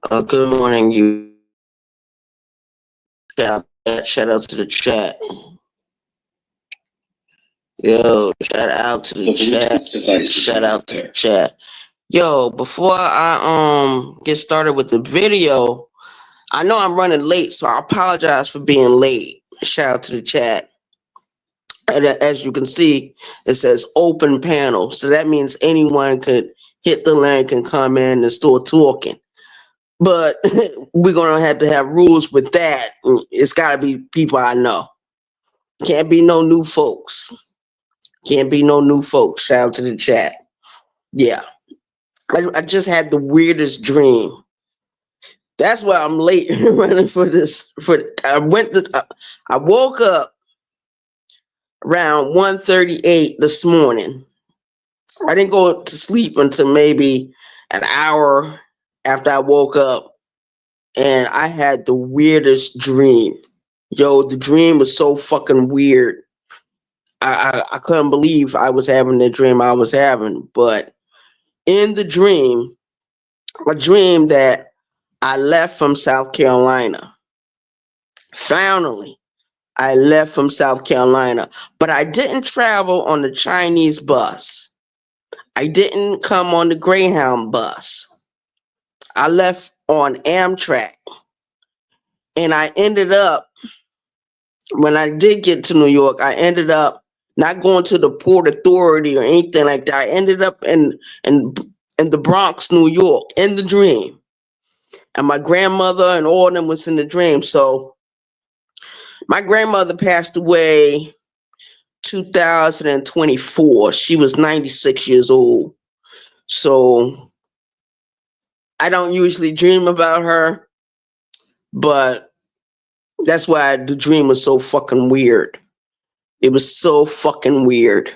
Good morning, you. Shout out to the chat. Yo, shout out to the chat. Shout out to the chat. Yo, before I get started with the video, I know I'm running late, so I apologize for being late. Shout out to the chat. And as you can see, it says open panel. So that means anyone could hit the link and come in and start talking. But we're gonna have to have rules with that. It's gotta be people I know. Can't be no new folks. Can't be no new folks. Shout out to the chat. Yeah. I just had the weirdest dream. That's why I'm late running for this. I woke up around 1:38 this morning. I didn't go to sleep until maybe an hour after I woke up, and I had the weirdest dream. Yo, the dream was so fucking weird. I couldn't believe I was having the dream I was having. But in the dream, I dreamed that I left from South Carolina. Finally, I left from South Carolina, but I didn't travel on the Chinese bus. I didn't come on the Greyhound bus. I left on Amtrak, and I ended up, when I did get to New York, I ended up not going to the Port Authority or anything like that. I ended up in in the Bronx, New York, in the dream. And my grandmother and all of them was in the dream. So my grandmother passed away 2024. She was 96 years old. So I don't usually dream about her, but that's why the dream was so fucking weird. It was so fucking weird.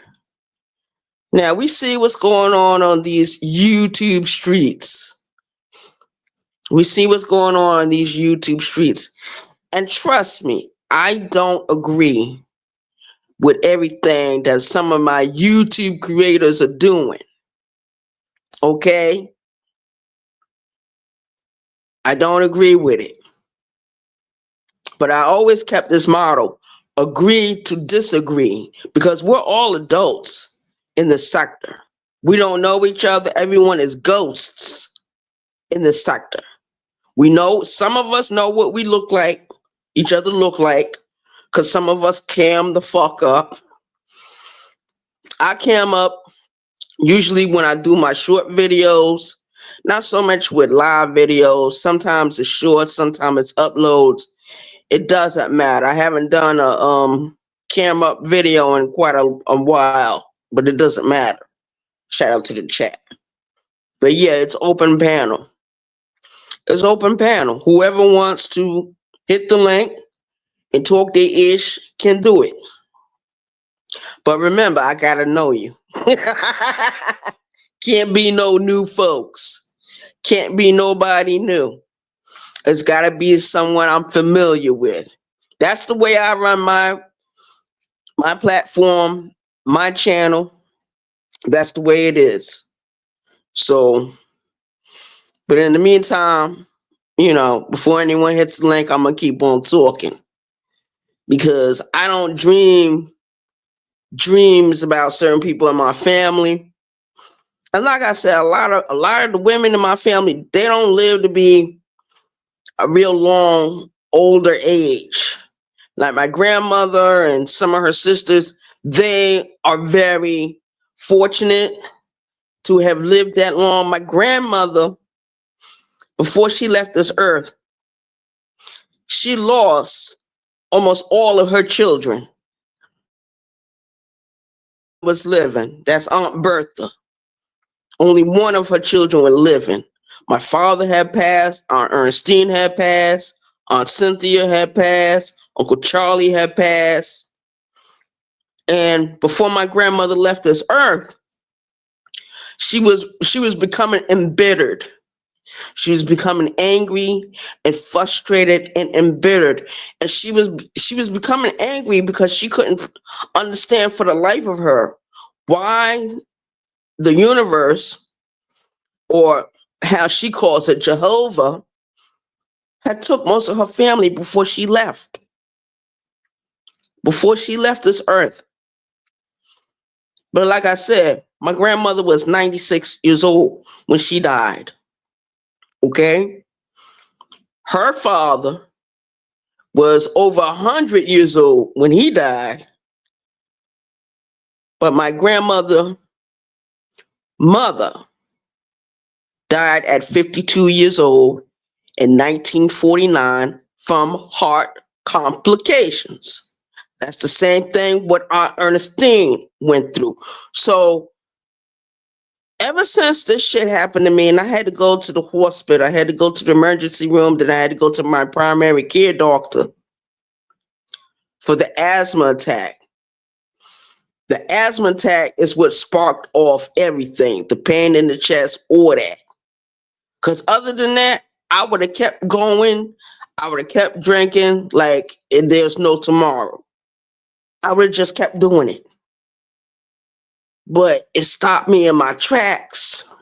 Now we see what's going on these YouTube streets. We see what's going on these YouTube streets. And trust me, I don't agree with everything that some of my YouTube creators are doing. Okay? I don't agree with it. But I always kept this motto, agree to disagree, because we're all adults in the sector. We don't know each other. Everyone is ghosts in the sector. We know, some of us know what we look like, each other look like, because some of us cam the fuck up. I cam up usually when I do my short videos, not so much with live videos. Sometimes it's short, sometimes it's uploads. It doesn't matter. I haven't done a cam up video in quite a while, but it doesn't matter. Shout out to the chat. But yeah, it's open panel. It's open panel. Whoever wants to hit the link and talk their ish can do it. But remember, I gotta know you. Can't be no new folks. Can't be nobody new. It's gotta be someone I'm familiar with. That's the way I run my platform, my channel. That's the way it is. So, but in the meantime, before anyone hits the link, I'm gonna keep on talking because I don't dreams about certain people in my family. And like I said, a lot of the women in my family, they don't live to be a real long older age. Like my grandmother and some of her sisters, they are very fortunate to have lived that long. My grandmother, before she left this earth, she lost almost all of her children. Was living. That's Aunt Bertha. Only one of her children were living. My father had passed, Aunt Ernestine had passed, Aunt Cynthia had passed, Uncle Charlie had passed. And before my grandmother left this earth, she was becoming embittered. She was becoming angry and frustrated and embittered. And she was becoming angry because she couldn't understand for the life of her why the universe, or how she calls it, Jehovah, had took most of her family before she left. Before she left this earth. But like I said, my grandmother was 96 years old when she died. Okay? Her father was over 100 years old when he died. But my grandmother, mother, died at 52 years old in 1949 from heart complications. That's the same thing what Aunt Ernestine went through. So ever since this shit happened to me and I had to go to the hospital, I had to go to the emergency room, then I had to go to my primary care doctor for the asthma attack. The asthma attack is what sparked off everything, the pain in the chest, all that. Because other than that, I would have kept going. I would have kept drinking like there's no tomorrow. I would have just kept doing it. But it stopped me in my tracks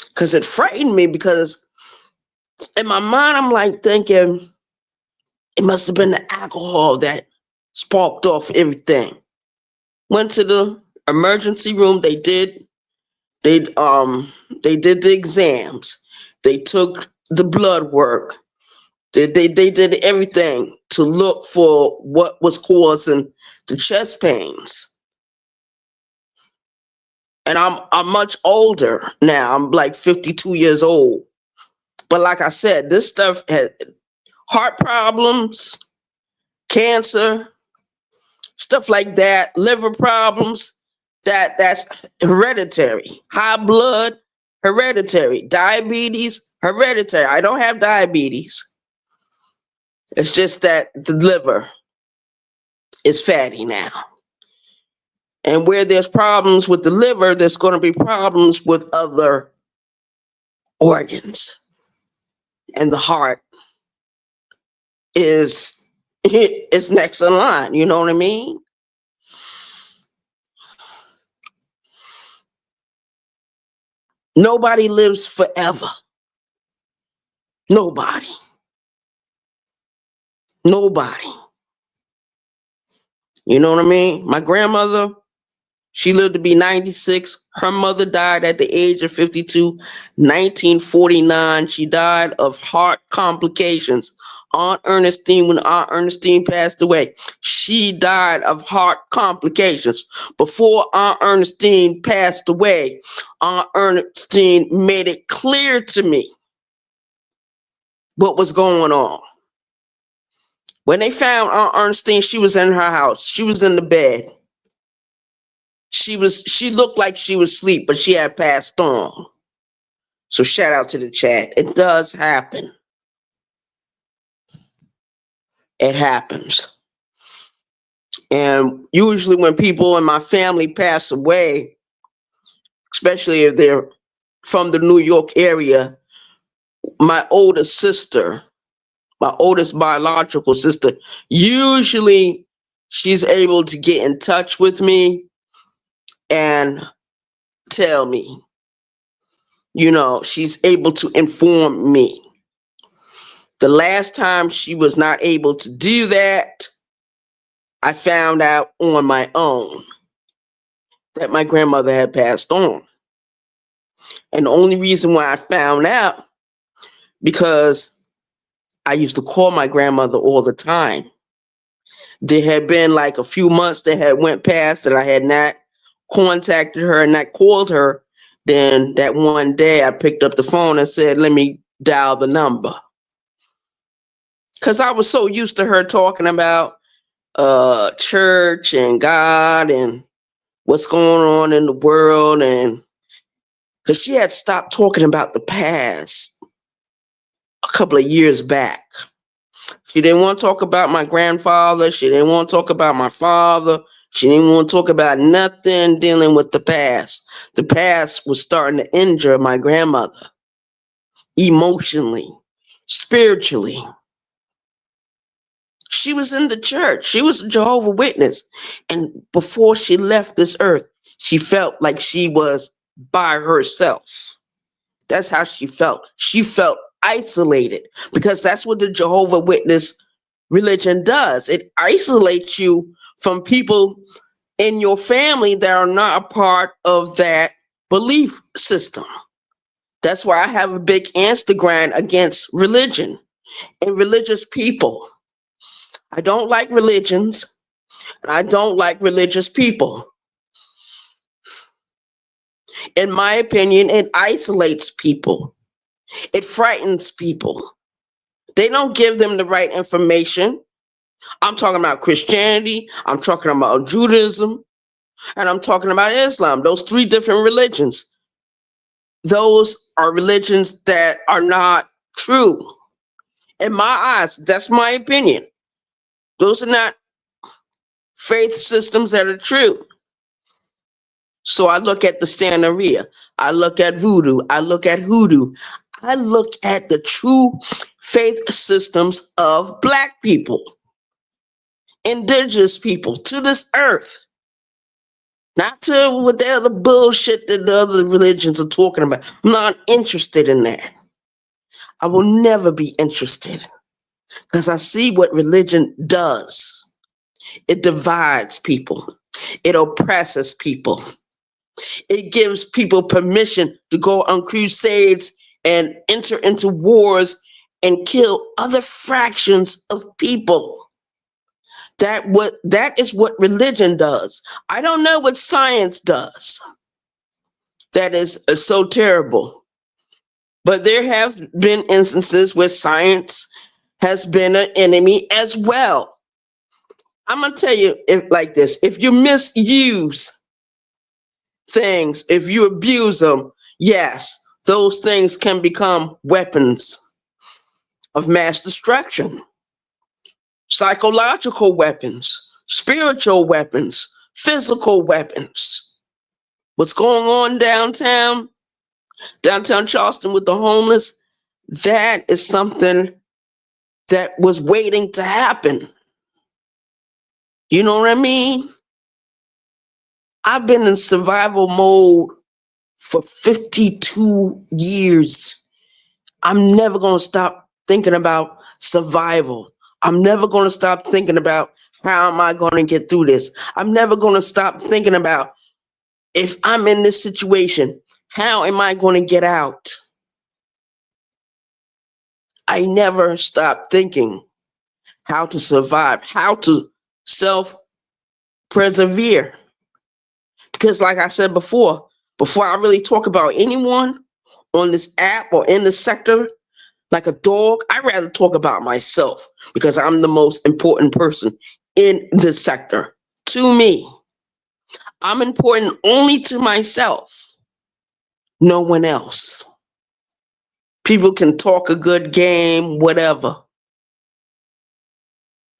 because it frightened me because in my mind, I'm like thinking it must have been the alcohol that sparked off everything. Went to the emergency room. They they did the exams. They took the blood work. They did everything to look for what was causing the chest pains. And I'm much older now. I'm like 52 years old. But like I said, this stuff had heart problems, cancer, stuff like that, liver problems, that's hereditary. High blood, hereditary. Diabetes, hereditary. I don't have diabetes. It's just that the liver is fatty now. And where there's problems with the liver, there's going to be problems with other organs. And the heart is next in line. You know what I mean? Nobody lives forever. Nobody. Nobody. You know what I mean? My grandmother, she lived to be 96. Her mother died at the age of 52, 1949. She died of heart complications. Aunt Ernestine, when Aunt Ernestine passed away, she died of heart complications. Before Aunt Ernestine passed away, Aunt Ernestine made it clear to me what was going on. When they found Aunt Ernestine, she was in her house. She was in the bed. She looked like she was asleep, but she had passed on. So shout out to the chat. It does happen. It happens. And usually when people in my family pass away, especially if they're from the New York area, my oldest sister, my oldest biological sister, usually she's able to get in touch with me and tell me, she's able to inform me. The last time she was not able to do that, I found out on my own that my grandmother had passed on. And the only reason why I found out, because I used to call my grandmother all the time. There had been like a few months that had went past that I had not contacted her and not called her. Then that one day I picked up the phone and said, let me dial the number. Because I was so used to her talking about church and God and what's going on in the world. And because she had stopped talking about the past a couple of years back. She didn't want to talk about my grandfather. She didn't want to talk about my father. She didn't want to talk about nothing dealing with the past. The past was starting to injure my grandmother emotionally, spiritually. She was in the church. She was a Jehovah's Witness. And before she left this earth, she felt like she was by herself. That's how she felt. She felt isolated, because that's what the Jehovah Witness religion does. It isolates you from people in your family that are not a part of that belief system. That's why I have a big Instagram against religion and religious people. I don't like religions, and I don't like religious people. In my opinion, it isolates people. It frightens people. They don't give them the right information. I'm talking about Christianity, I'm talking about Judaism, and I'm talking about Islam. Those three different religions. Those are religions that are not true. In my eyes, that's my opinion. Those are not faith systems that are true. So I look at the Santeria, I look at voodoo, I look at hoodoo, I look at the true faith systems of Black people, indigenous people to this earth, not to what the other bullshit that the other religions are talking about. I'm not interested in that. I will never be interested, because I see what religion does. It divides people. It oppresses people. It gives people permission to go on crusades and enter into wars and kill other fractions of people. That is what religion does. I don't know what science does. That is so terrible. But there have been instances where science has been an enemy as well. I'm gonna tell you like this: if you misuse things, if you abuse them, yes, those things can become weapons of mass destruction, psychological weapons, spiritual weapons, physical weapons. What's going on downtown Charleston with the homeless, that is something that was waiting to happen. You know what I mean? I've been in survival mode for 52 years. I'm never going to stop thinking about survival. I'm never going to stop thinking about how am I going to get through this. I'm never going to stop thinking about, if I'm in this situation, how am I going to get out? I never stop thinking how to survive, how to self-persevere. Because like I said before I really talk about anyone on this app or in this sector, like a dog, I'd rather talk about myself, because I'm the most important person in this sector. To me, I'm important only to myself, no one else. People can talk a good game, whatever,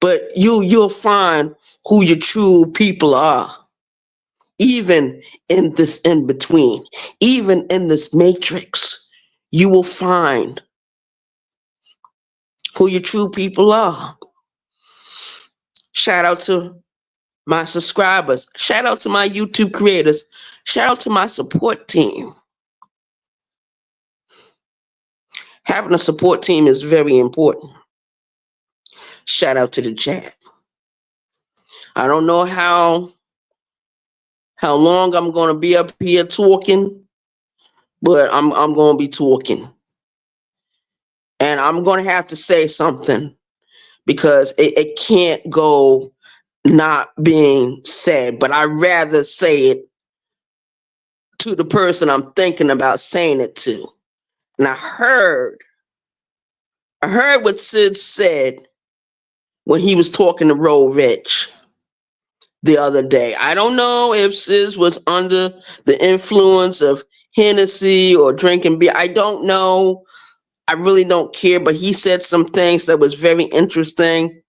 but you'll find who your true people are, even in this in between, even in this matrix. You will find who your true people are. Shout out to my subscribers. Shout out to my YouTube creators. Shout out to my support team. Having a support team is very important. Shout out to the chat. I don't know how long I'm going to be up here talking, but I'm going to be talking. And I'm going to have to say something, because it can't go not being said, but I'd rather say it to the person I'm thinking about saying it to. And I heard what Sid said when he was talking to Roe Rich the other day. I don't know if Sid was under the influence of Hennessy or drinking beer. I don't know. I really don't care, but he said some things that was very interesting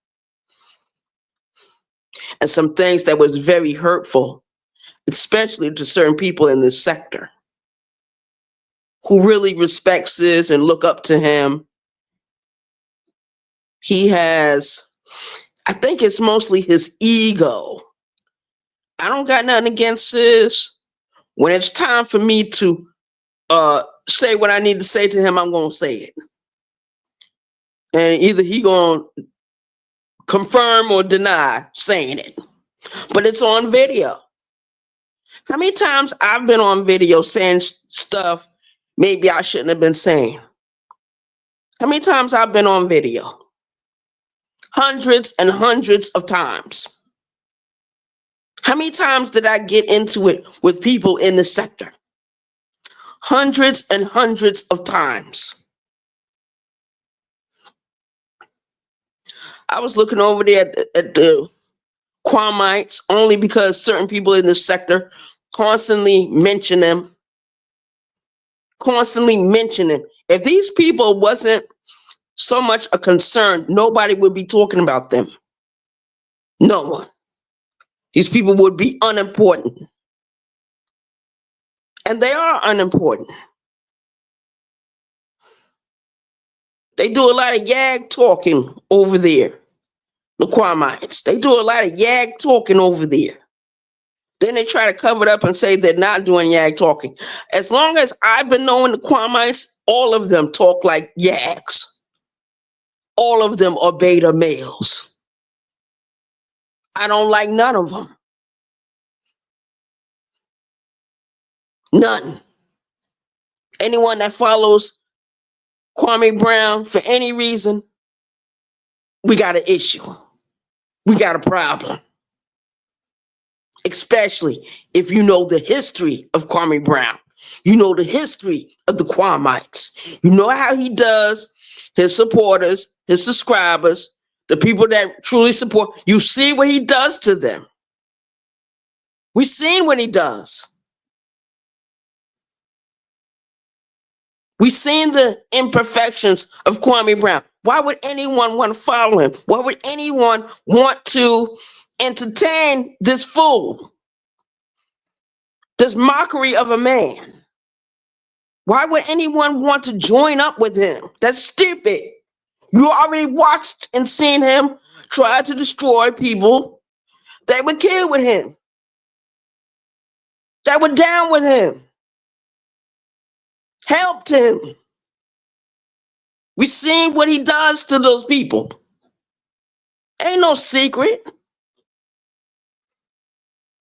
and some things that was very hurtful, especially to certain people in this sector who really respect Sis and look up to him. He has, I think it's mostly his ego. I don't got nothing against Sis. When it's time for me to say what I need to say to him, I'm going to say it. And either he gonna confirm or deny saying it. But it's on video. How many times I've been on video saying stuff maybe I shouldn't have been saying? How many times I've been on video? Hundreds and hundreds of times. How many times did I get into it with people in the sector? Hundreds and hundreds of times. I was looking over there at the Quamites only because certain people in the sector constantly mention them. Constantly mention them. If these people wasn't so much a concern, nobody would be talking about them. No one. These people would be unimportant. And they are unimportant. They do a lot of yag talking over there. The Quamites. They do a lot of yag talking over there. Then they try to cover it up and say they're not doing yag talking. As long as I've been knowing the Quamites, all of them talk like yags. All of them are beta males. I don't like none of them. None. Anyone that follows Kwame Brown for any reason, we got an issue. We got a problem. Especially if you know the history of Kwame Brown. You know the history of the Quamites. You know how he does his supporters, his subscribers, the people that truly support. You see what he does to them. We've seen what he does. We've seen the imperfections of Kwame Brown. Why would anyone want to follow him? Why would anyone want to entertain this fool? This mockery of a man? Why would anyone want to join up with him? That's stupid. You already watched and seen him try to destroy people that would kill with him, that were down with him, helped him. We've seen what he does to those people. Ain't no secret.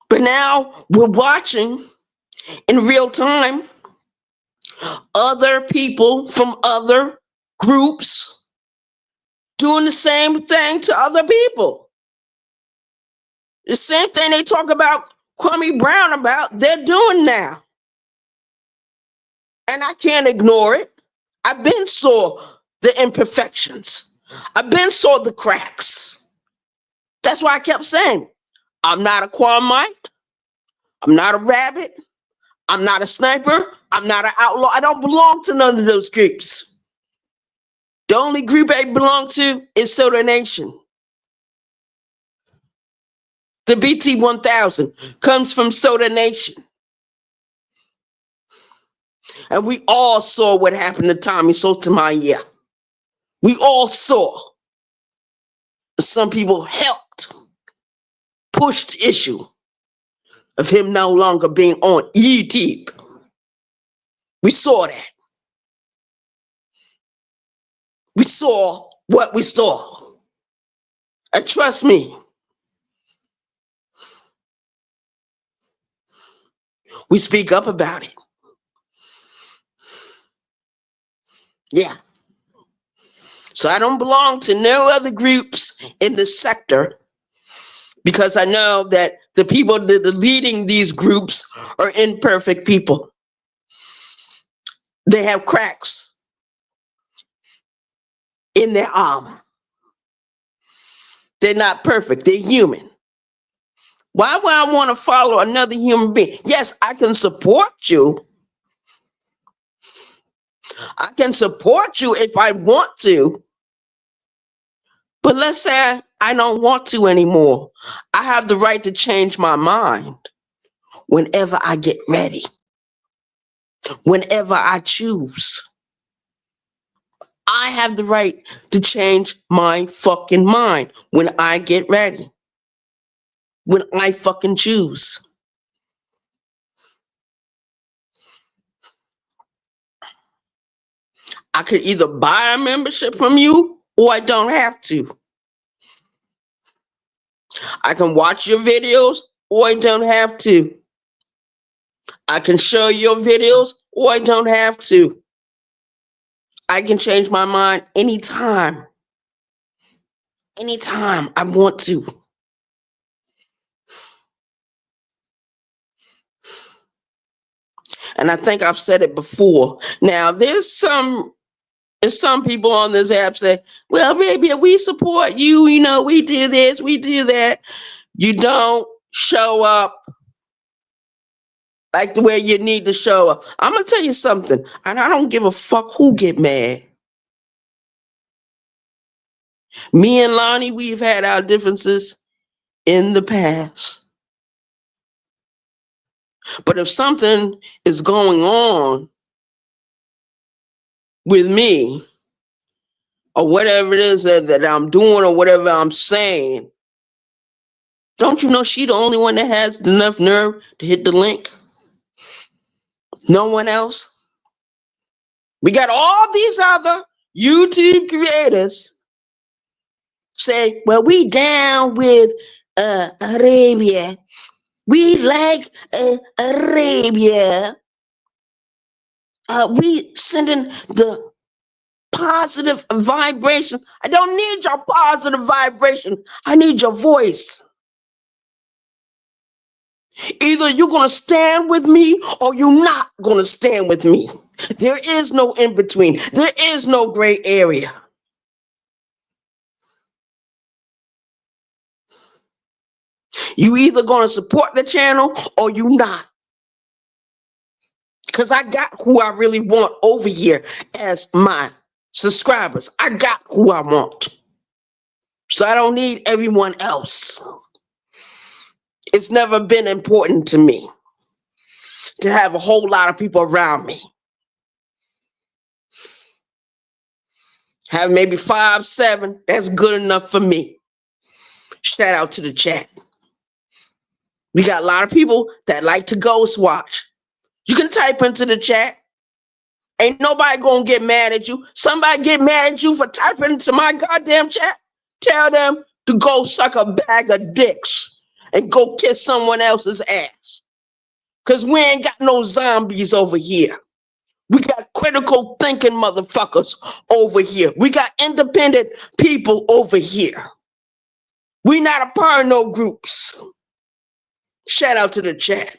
But now we're watching in real time other people from other groups doing the same thing to other people. The same thing they talk about Kwame Brown about, they're doing now. And I can't ignore it. I've been saw the imperfections. I've been saw the cracks. That's why I kept saying, I'm not a Kwamite. I'm not a rabbit. I'm not a sniper. I'm not an outlaw. I don't belong to none of those groups. The only group I belong to is Soda Nation. The BT 1000 comes from Soda Nation. And we all saw what happened to Tommy Sotomayor. We all saw. Some people helped push the issue of him no longer being on YouTube. We saw that. We saw what we saw. And trust me, we speak up about it. Yeah. So I don't belong to no other groups in the sector because I know that the people that are leading these groups are imperfect people. They have cracks in their armor. They're not perfect. They're human. Why would I want to follow another human being? Yes, I can support you. I can support you if I want to. But let's say I don't want to anymore. I have the right to change my mind whenever I get ready. Whenever I choose. I have the right to change my fucking mind when I get ready. When I fucking choose. I could either buy a membership from you or I don't have to. I can watch your videos or I don't have to. I can show your videos or I don't have to. I can change my mind anytime. Anytime I want to. And I think I've said it before. Now, there's some people on this app say, well, baby, we support you. You know, we do this, we do that. You don't show up like the way you need to show up. I'm going to tell you something, and I don't give a fuck who get mad. Me and Lonnie, we've had our differences in the past. But if something is going on with me, or whatever it is that I'm doing or whatever I'm saying, don't you know she the only one that has enough nerve to hit the link? No one else. We got all these other YouTube creators say, well, we down with Arabia. We like Arabia. We sending the positive vibration. I don't need your positive vibration. I need your voice. Either you're going to stand with me or you're not going to stand with me. There is no in between. There is no gray area. You either going to support the channel or you not. Because I got who I really want over here as my subscribers. I got who I want. So I don't need everyone else. It's never been important to me to have a whole lot of people around me. Have maybe 5, 7. That's good enough for me. Shout out to the chat. We got a lot of people that like to ghost watch. You can type into the chat. Ain't nobody gonna get mad at you. Somebody get mad at you for typing into my goddamn chat. Tell them to go suck a bag of dicks and go kiss someone else's ass. Because we ain't got no zombies over here. We got critical thinking motherfuckers over here. We got independent people over here. We not a part of no groups. Shout out to the chat.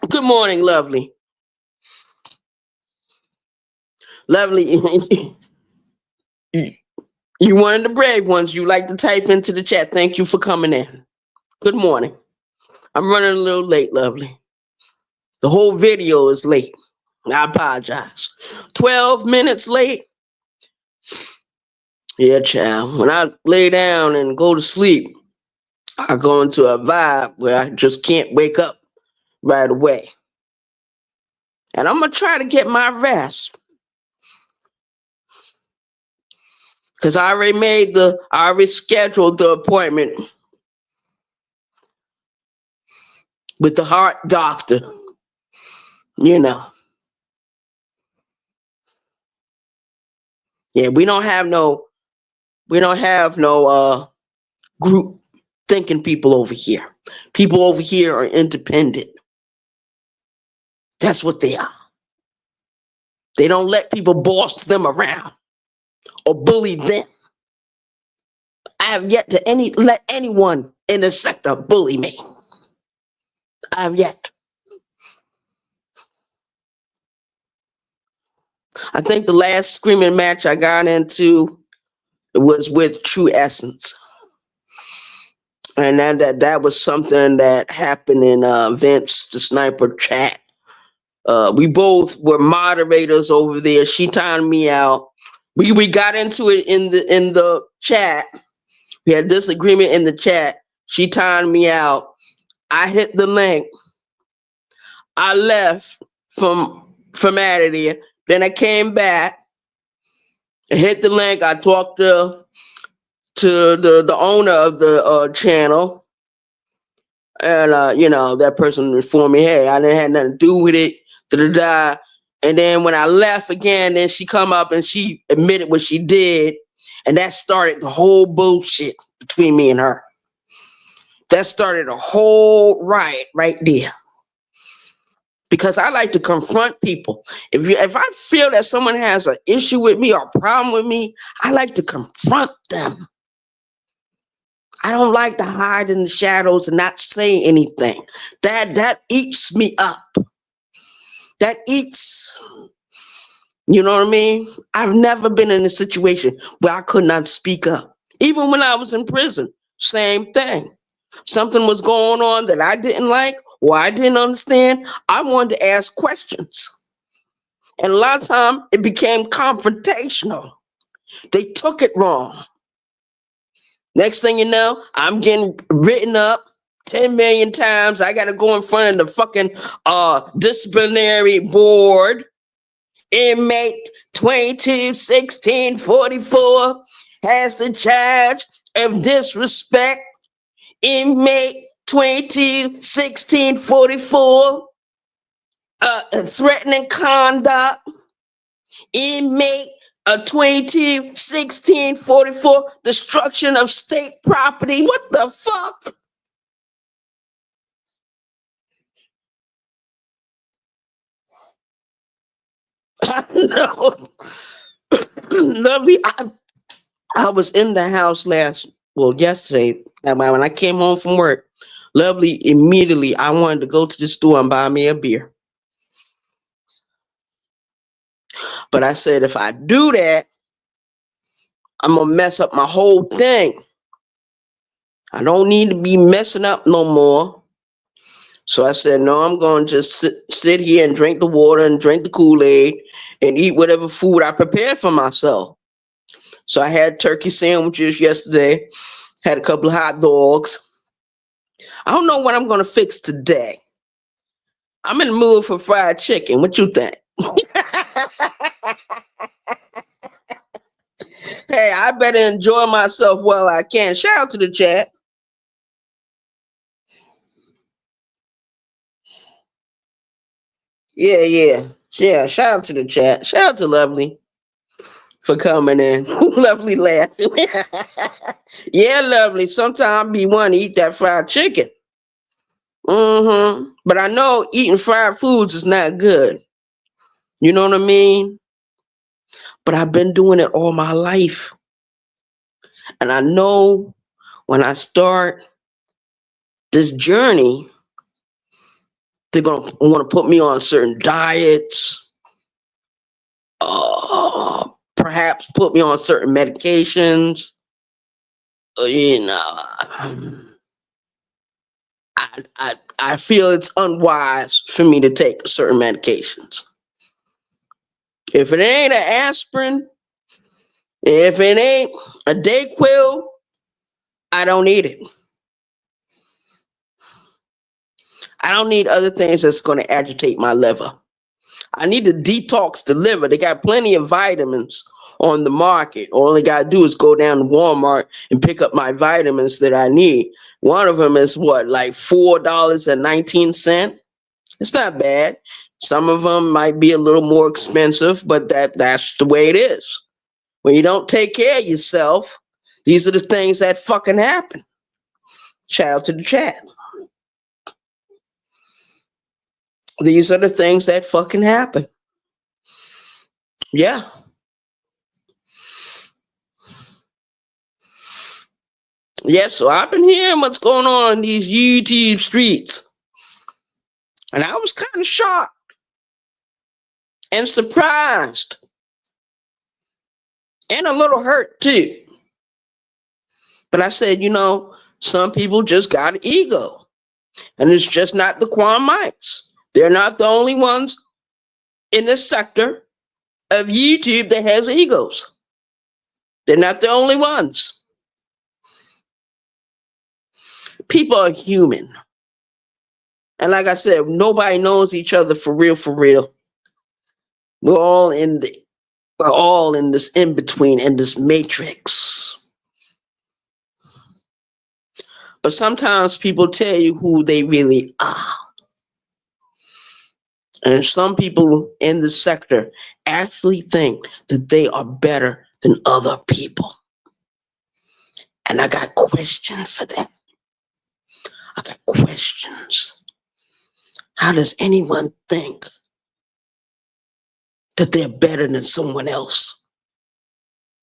Good morning, lovely. Lovely, you one of the brave ones. You like to type into the chat. Thank you for coming in. Good morning. I'm running a little late, lovely. The whole video is late. I apologize. 12 minutes late. Yeah, child. When I lay down and go to sleep, I go into a vibe where I just can't wake up right away. And I'm going to try to get my rest. Because I already scheduled the appointment with the heart doctor. You know. Yeah, we don't have no group thinking people over here. People over here are independent. That's what they are. They don't let people boss them around or bully them. I have yet to let anyone in the sector bully me. I have yet. I think the last screaming match I got into was with True Essence. And that was something that happened in Vince the Sniper chat. We both were moderators over there. She timed me out. We got into it in the chat. We had disagreement in the chat. She timed me out. I hit the link. I left from out of there. Then I came back. I hit the link. I talked to the owner of the channel. And, that person informed me, hey, I didn't have nothing to do with it. Da-da-da. And then when I left again, then she come up and she admitted what she did. And that started the whole bullshit between me and her. That started a whole riot right there. Because I like to confront people. If I feel that someone has an issue with me or a problem with me, I like to confront them. I don't like to hide in the shadows and not say anything. That eats me up. That eats, you know what I mean? I've never been in a situation where I could not speak up. Even when I was in prison, same thing. Something was going on that I didn't like or I didn't understand. I wanted to ask questions. And a lot of time it became confrontational. They took it wrong. Next thing you know, I'm getting written up 10 million times. I got to go in front of the fucking disciplinary board. Inmate 221644 has the charge of disrespect. Inmate 221644 threatening conduct. Inmate 221644 destruction of state property. What the fuck? No. Lovely. I was in the house yesterday, and when I came home from work, Lovely immediately I wanted to go to the store and buy me a beer. But I said, if I do that, I'm going to mess up my whole thing. I don't need to be messing up no more. So I said, no, I'm going to just sit here and drink the water and drink the Kool-Aid and eat whatever food I prepared for myself. So I had turkey sandwiches yesterday, had a couple of hot dogs. I don't know what I'm going to fix today. I'm in the mood for fried chicken. What you think? Hey, I better enjoy myself while I can. Shout out to the chat. Yeah. Shout out to the chat. Shout out to Lovely for coming in. Lovely laughing. Yeah, Lovely. Sometimes I be wanting to eat that fried chicken. But I know eating fried foods is not good. You know what I mean? But I've been doing it all my life. And I know when I start this journey, they're going to want to put me on certain diets, perhaps put me on certain medications. You know, I feel it's unwise for me to take certain medications. If it ain't an aspirin, if it ain't a Dayquil, I don't need it. I don't need other things that's going to agitate my liver. I need to detox the liver. They got plenty of vitamins on the market. All I got to do is go down to Walmart and pick up my vitamins that I need. One of them is what, like $4.19? It's not bad. Some of them might be a little more expensive, but that's the way it is. When you don't take care of yourself, these are the things that fucking happen. Shout out to the chat. These are the things that fucking happen. Yeah. Yeah, so I've been hearing what's going on in these YouTube streets. And I was kind of shocked and surprised and a little hurt too. But I said, some people just got an ego. And it's just not the Kwamites. They're not the only ones in this sector of YouTube that has egos. They're not the only ones. People are human. And like I said, nobody knows each other for real, for real. We're all in this in between, in this matrix. But sometimes people tell you who they really are. And some people in the sector actually think that they are better than other people. And I got questions for that. I got questions. How does anyone think that they're better than someone else?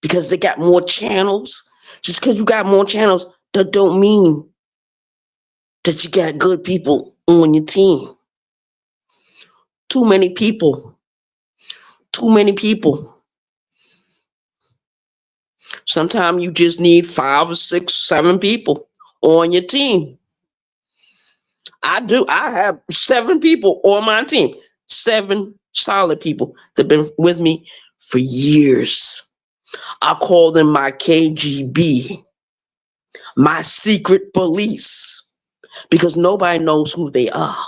Because they got more channels? Just because you got more channels, that don't mean that you got good people on your team. Too many people. Too many people. Sometimes you just need 5 or 6, 7 people on your team. I have 7 people on my team. 7 solid people that have been with me for years. I call them my KGB, my secret police, because nobody knows who they are.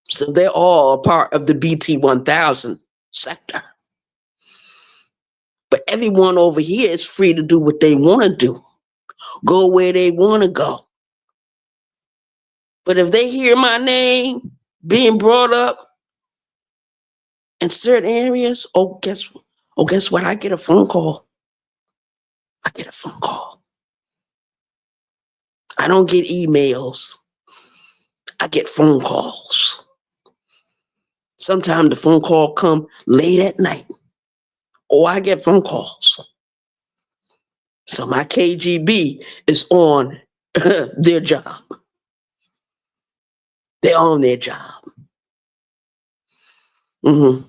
So they're all a part of the BT 1000 sector. But everyone over here is free to do what they want to do, go where they want to go. But if they hear my name being brought up in certain areas, guess what? I get a phone call. I get a phone call. I don't get emails. I get phone calls. Sometimes the phone call come late at night, or I get phone calls. So my KGB is on their job. They're on their job. Mm-hmm.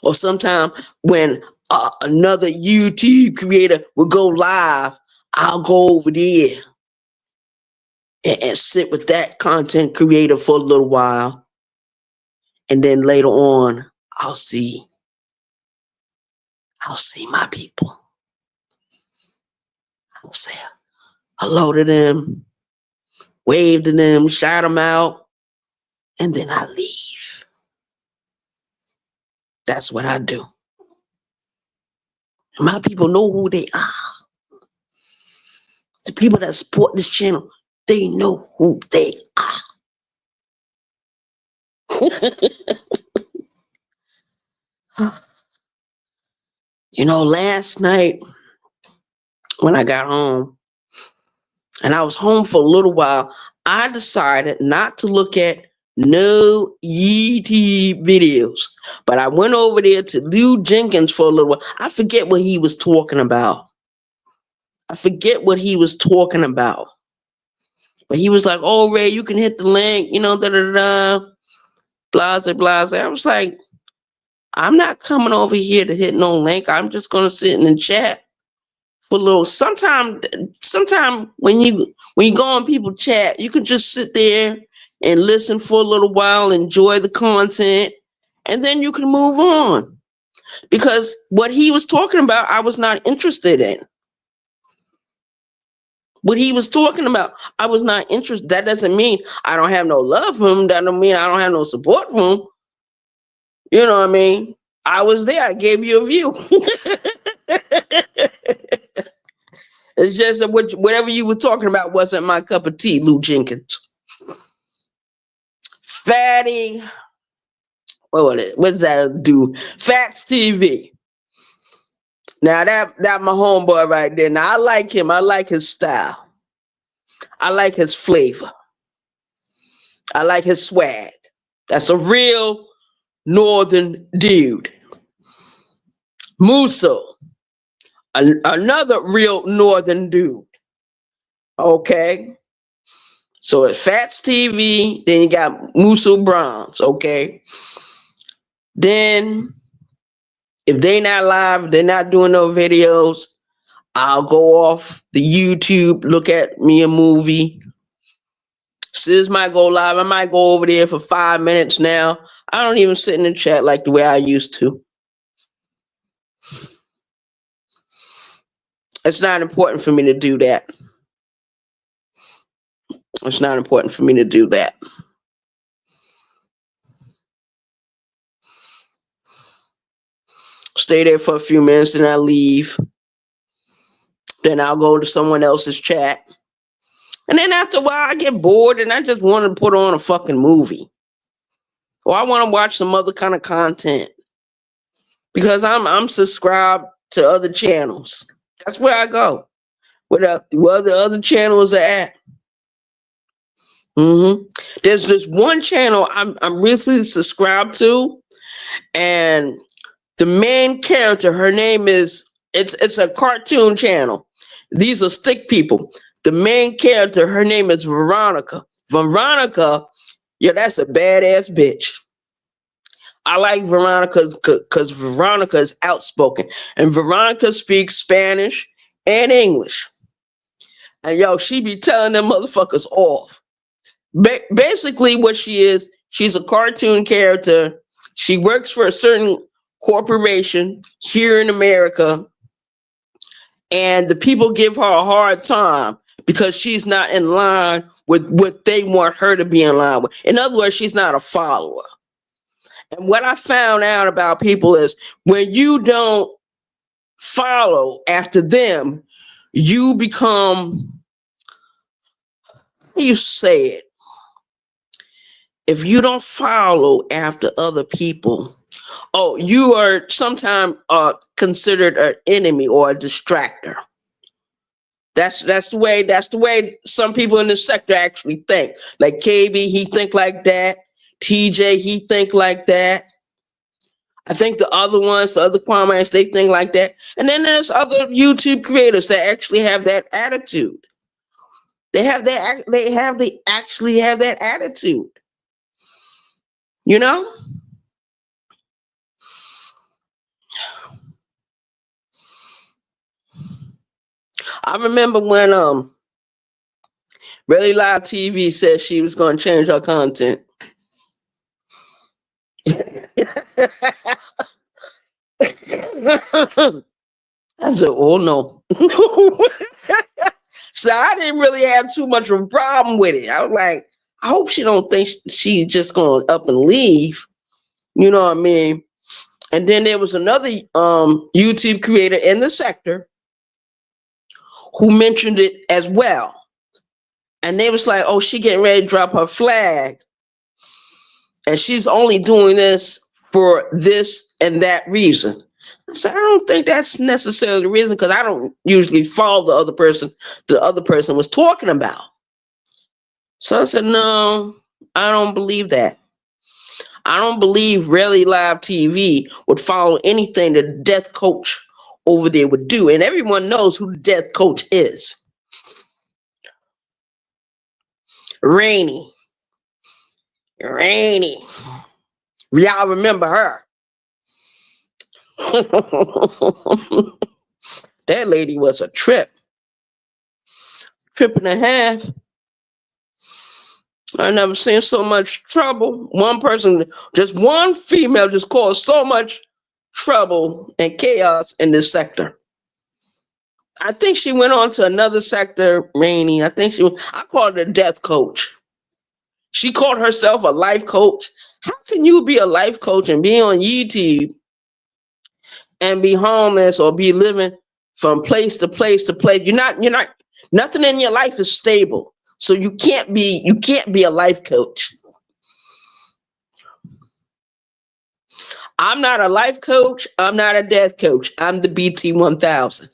Or sometimes when another YouTube creator will go live, I'll go over there and sit with that content creator for a little while. And then later on, I'll see my people. I'll say hello to them, wave to them, shout them out, and then I leave. That's what I do. And my people know who they are. The people that support this channel, they know who they are. You know, last night when I got home, and I was home for a little while, I decided not to look at no YouTube videos. But I went over there to Lou Jenkins for a little while. I forget what he was talking about. But he was like, oh, Ray, you can hit the link, da-da-da, blase, blase. I was like, I'm not coming over here to hit no link. I'm just going to sit in the chat for a little. Sometime when you go on people chat, you can just sit there and listen for a little while, enjoy the content, and then you can move on. Because what he was talking about, I was not interested in. What he was talking about, I was not interested. That doesn't mean I don't have no love for him. That don't mean I don't have no support for him. You know what I mean? I was there. I gave you a view. It's just that whatever you were talking about wasn't my cup of tea, Lou Jenkins. Fatty, what's that do? Fats TV. Now that my homeboy right there. Now I like him. I like his style. I like his flavor. I like his swag. That's a real northern dude. Musso, another real northern dude. Okay. So it's Fats TV, then you got Musso Bronze, okay? Then, if they not live, they're not doing no videos, I'll go off the YouTube, look at me a movie. Sis might go live, I might go over there for 5 minutes now. I don't even sit in the chat like the way I used to. It's not important for me to do that. It's not important for me to do that. Stay there for a few minutes and I leave. Then I'll go to someone else's chat. And then after a while I get bored and I just want to put on a fucking movie. or I want to watch some other kind of content because I'm subscribed to other channels. That's where I go. Where the other channels are at. hmm There's this one channel I'm recently subscribed to, and the main character, her name is it's a cartoon channel. These are stick people. The main character, her name is Veronica. Veronica, yeah, that's a badass bitch. I like Veronica because Veronica is outspoken, and Veronica speaks Spanish and English. And yo, she be telling them motherfuckers off. Basically, what she is, she's a cartoon character. She works for a certain corporation here in America, and the people give her a hard time because she's not in line with what they want her to be in line with. In other words, she's not a follower. And what I found out about people is when you don't follow after them, you become, how you say it, if you don't follow after other people, oh, you are sometimes considered an enemy or a distractor. That's the way some people in the sector actually think. Like KB, he think like that. TJ, he think like that. I think the other ones, the other Kwame, they think like that. And then there's other YouTube creators that actually have that attitude. They actually have that attitude. You know? I remember when Really Live TV said she was gonna change her content. I said, oh no. So I didn't really have too much of a problem with it. I was like, I hope she don't think she just gonna up and leave. You know what I mean? And then there was another YouTube creator in the sector who mentioned it as well. And they was like, oh, she getting ready to drop her flag. And she's only doing this for this and that reason. I said, I don't think that's necessarily the reason because I don't usually follow the other person was talking about. So I said, no, I don't believe that. I don't believe Really Live TV would follow anything the death coach over there would do. And everyone knows who the death coach is. Rainy. Y'all remember her. That lady was a trip and a half. I never seen so much trouble. One person, just one female, just caused so much trouble and chaos in this sector. I think she went on to another sector, Rainy. I call her a death coach. She called herself a life coach. How can you be a life coach and be on YouTube and be homeless or be living from place to place to place? You're not, nothing in your life is stable. So you can't be a life coach. I'm not a life coach. I'm not a death coach. I'm the BT 1000.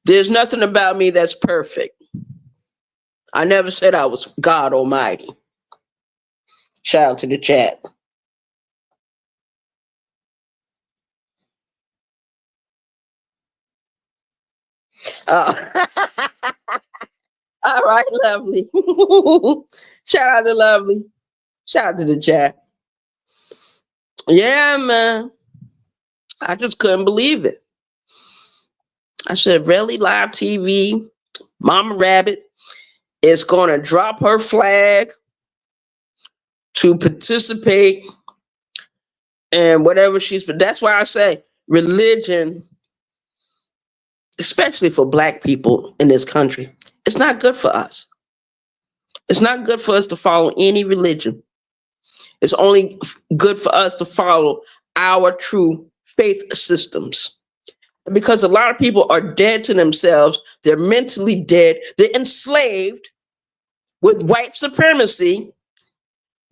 There's nothing about me that's perfect. I never said I was God Almighty. Shout out to the chat. All right, lovely. Shout out to lovely. Shout out to the chat. Yeah, man. I just couldn't believe it. I said, Really Live TV, Mama Rabbit is going to drop her flag to participate in whatever but that's why I say religion, especially for Black people in this country, it's not good for us. It's not good for us to follow any religion. It's only good for us to follow our true faith systems. Because a lot of people are dead to themselves. They're mentally dead. They're enslaved with white supremacy.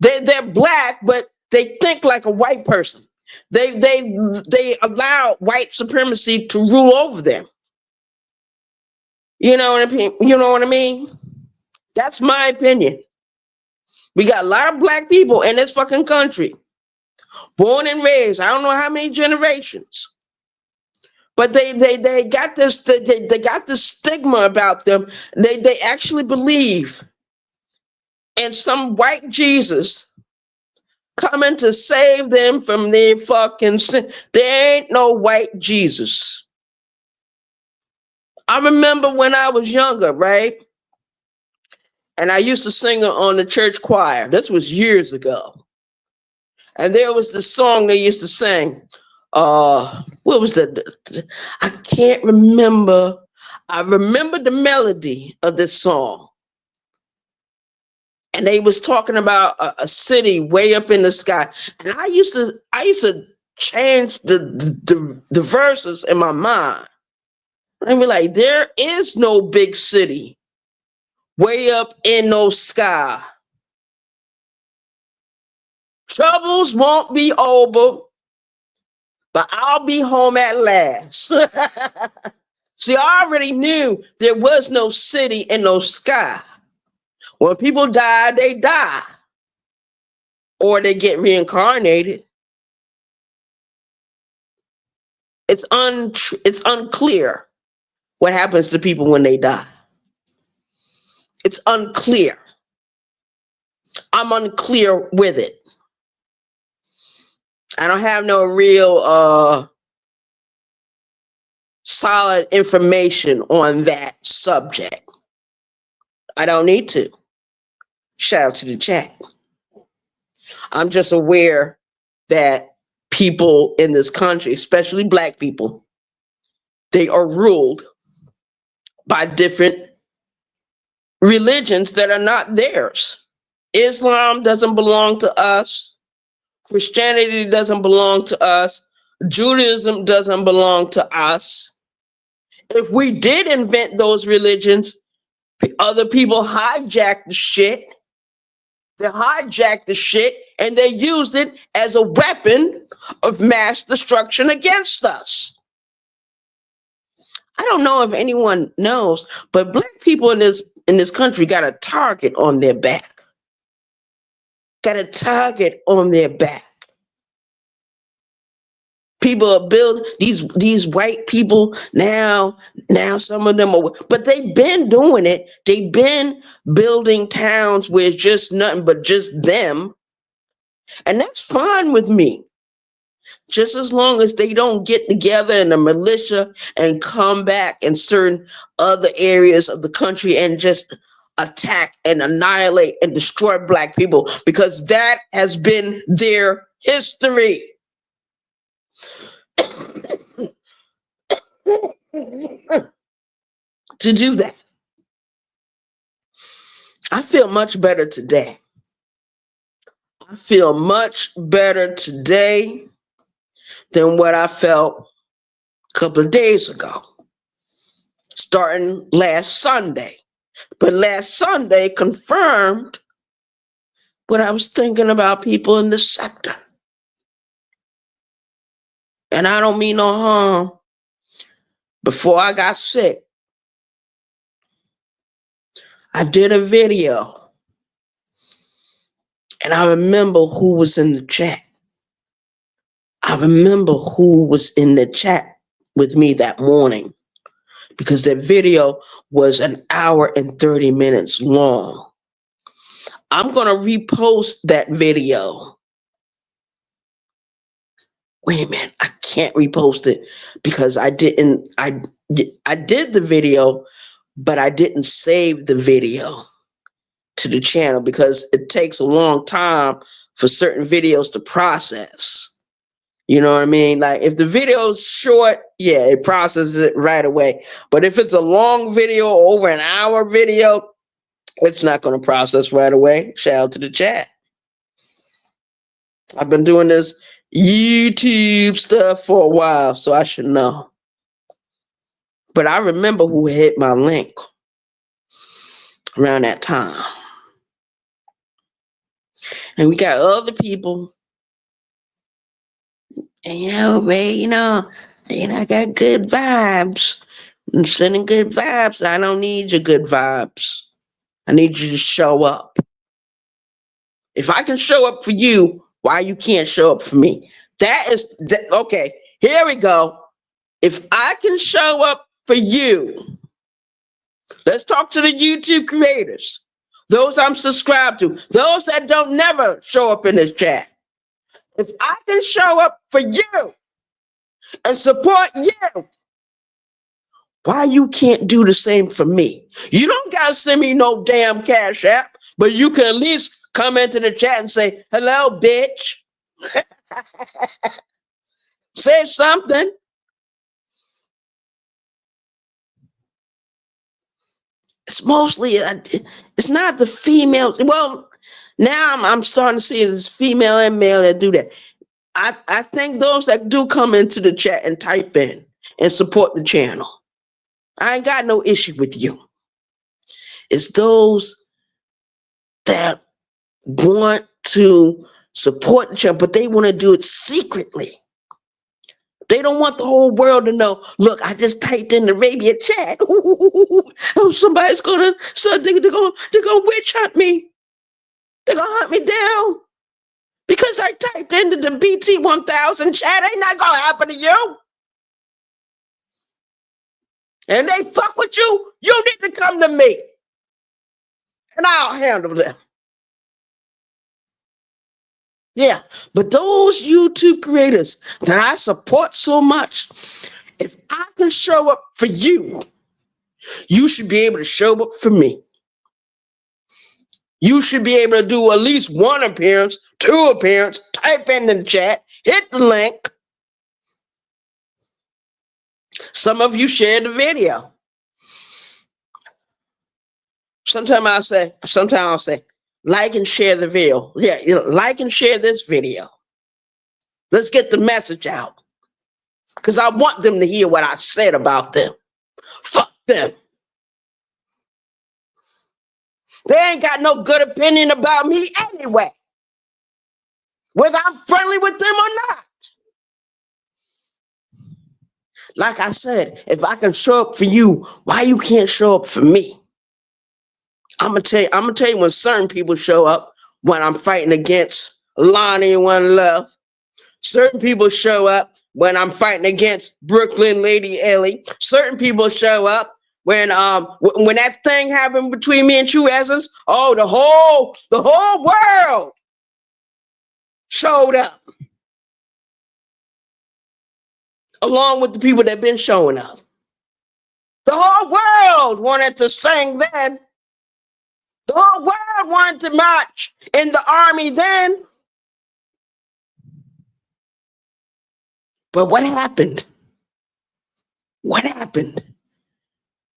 They're black, but they think like a white person. They allow white supremacy to rule over them. You know what I mean? You know what I mean? That's my opinion. We got a lot of black people in this fucking country, born and raised. I don't know how many generations, but they got this they got this stigma about them. They actually believe in some white Jesus coming to save them from their fucking sin. There ain't no white Jesus. I remember when I was younger, right? And I used to sing on the church choir. This was years ago. And there was this song they used to sing. What was that? I can't remember. I remember the melody of this song. And they was talking about a city way up in the sky. And I used to change the verses in my mind. And be like, there is no big city way up in no sky. Troubles won't be over, but I'll be home at last. See, I already knew there was no city in no sky. When people die, they die. Or they get reincarnated. It's unclear what happens to people when they die. It's unclear. I'm unclear with it. I don't have no real solid information on that subject. I don't need to. Shout out to the chat. I'm just aware that people in this country, especially black people, they are ruled by different religions that are not theirs. Islam doesn't belong to us. Christianity doesn't belong to us. Judaism doesn't belong to us. If we did invent those religions, other people hijacked the shit. They hijacked the shit and they used it as a weapon of mass destruction against us. I don't know if anyone knows, but black people in this country got a target on their back. Got a target on their back. People are building these white people now some of them are, but they've been doing it. They've been building towns where it's just nothing but just them. And that's fine with me. Just as long as they don't get together in a militia and come back in certain other areas of the country and just attack and annihilate and destroy black people, because that has been their history. To do that. I feel much better today. I feel much better today than what I felt a couple of days ago, starting last Sunday. But last Sunday confirmed what I was thinking about people in this sector. And I don't mean no harm. Before I got sick, I did a video. And I remember who was in the chat. I remember who was in the chat with me that morning, because that video was 1 hour and 30 minutes long. I'm going to repost that video. Wait a minute, I can't repost it because I did the video, but I didn't save the video to the channel because it takes a long time for certain videos to process. You know what I mean? Like if the video's short, yeah, it processes it right away. But if it's a long video, over 1 hour video, it's not going to process right away. Shout out to the chat. I've been doing this YouTube stuff for a while, so I should know. But I remember who hit my link around that time. And we got other people, and Ray, I got good vibes. I'm sending good vibes. I don't need your good vibes. I need you to show up. If I can show up for you, why you can't show up for me? Okay. Here we go. If I can show up for you, let's talk to the YouTube creators, those I'm subscribed to, those that don't never show up in this chat. If I can show up for you and support you, why you can't do the same for me? You don't gotta send me no damn Cash App, but you can at least come into the chat and say, hello, bitch. Say something. It's mostly, it's not the females. Well, now I'm starting to see it's female and male that do that. I think those that do come into the chat and type in and support the channel, I ain't got no issue with you. It's those that want to support the channel, but they want to do it secretly. They don't want the whole world to know. Look, I just typed in the Arabia chat. Oh, somebody's gonna, so they're gonna witch hunt me. They're gonna hunt me down because I typed into the BT 1000 chat. Ain't not gonna happen to you. And they fuck with you. You need to come to me, and I'll handle them. Yeah, but those YouTube creators that I support so much, if I can show up for you, you should be able to show up for me. You should be able to do at least one appearance, 2 appearances, type in the chat, hit the link. Some of you share the video. Sometimes I'll say, like and share the video. Yeah, like and share this video. Let's get the message out. Because I want them to hear what I said about them. Fuck them. They ain't got no good opinion about me anyway, whether I'm friendly with them or not. Like I said, if I can show up for you, why you can't show up for me? I'm gonna tell you when certain people show up, when I'm fighting against Lonnie and One Love. Certain people show up when I'm fighting against Brooklyn Lady Ellie. Certain people show up when that thing happened between me and True Essence. Oh, the whole world showed up, along with the people that been showing up. The whole world wanted to sing then. The whole world wanted to march in the army then. But what happened? What happened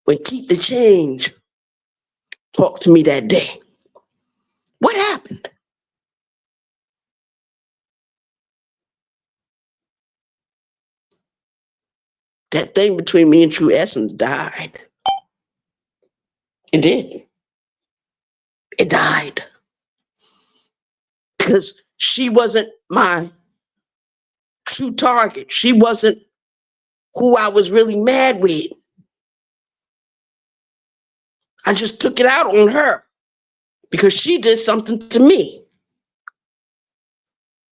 when Keep the Change talked to me that day? What happened? That thing between me and True Essence died. It did. It died. Because she wasn't my true target. She wasn't who I was really mad with. I just took it out on her because she did something to me.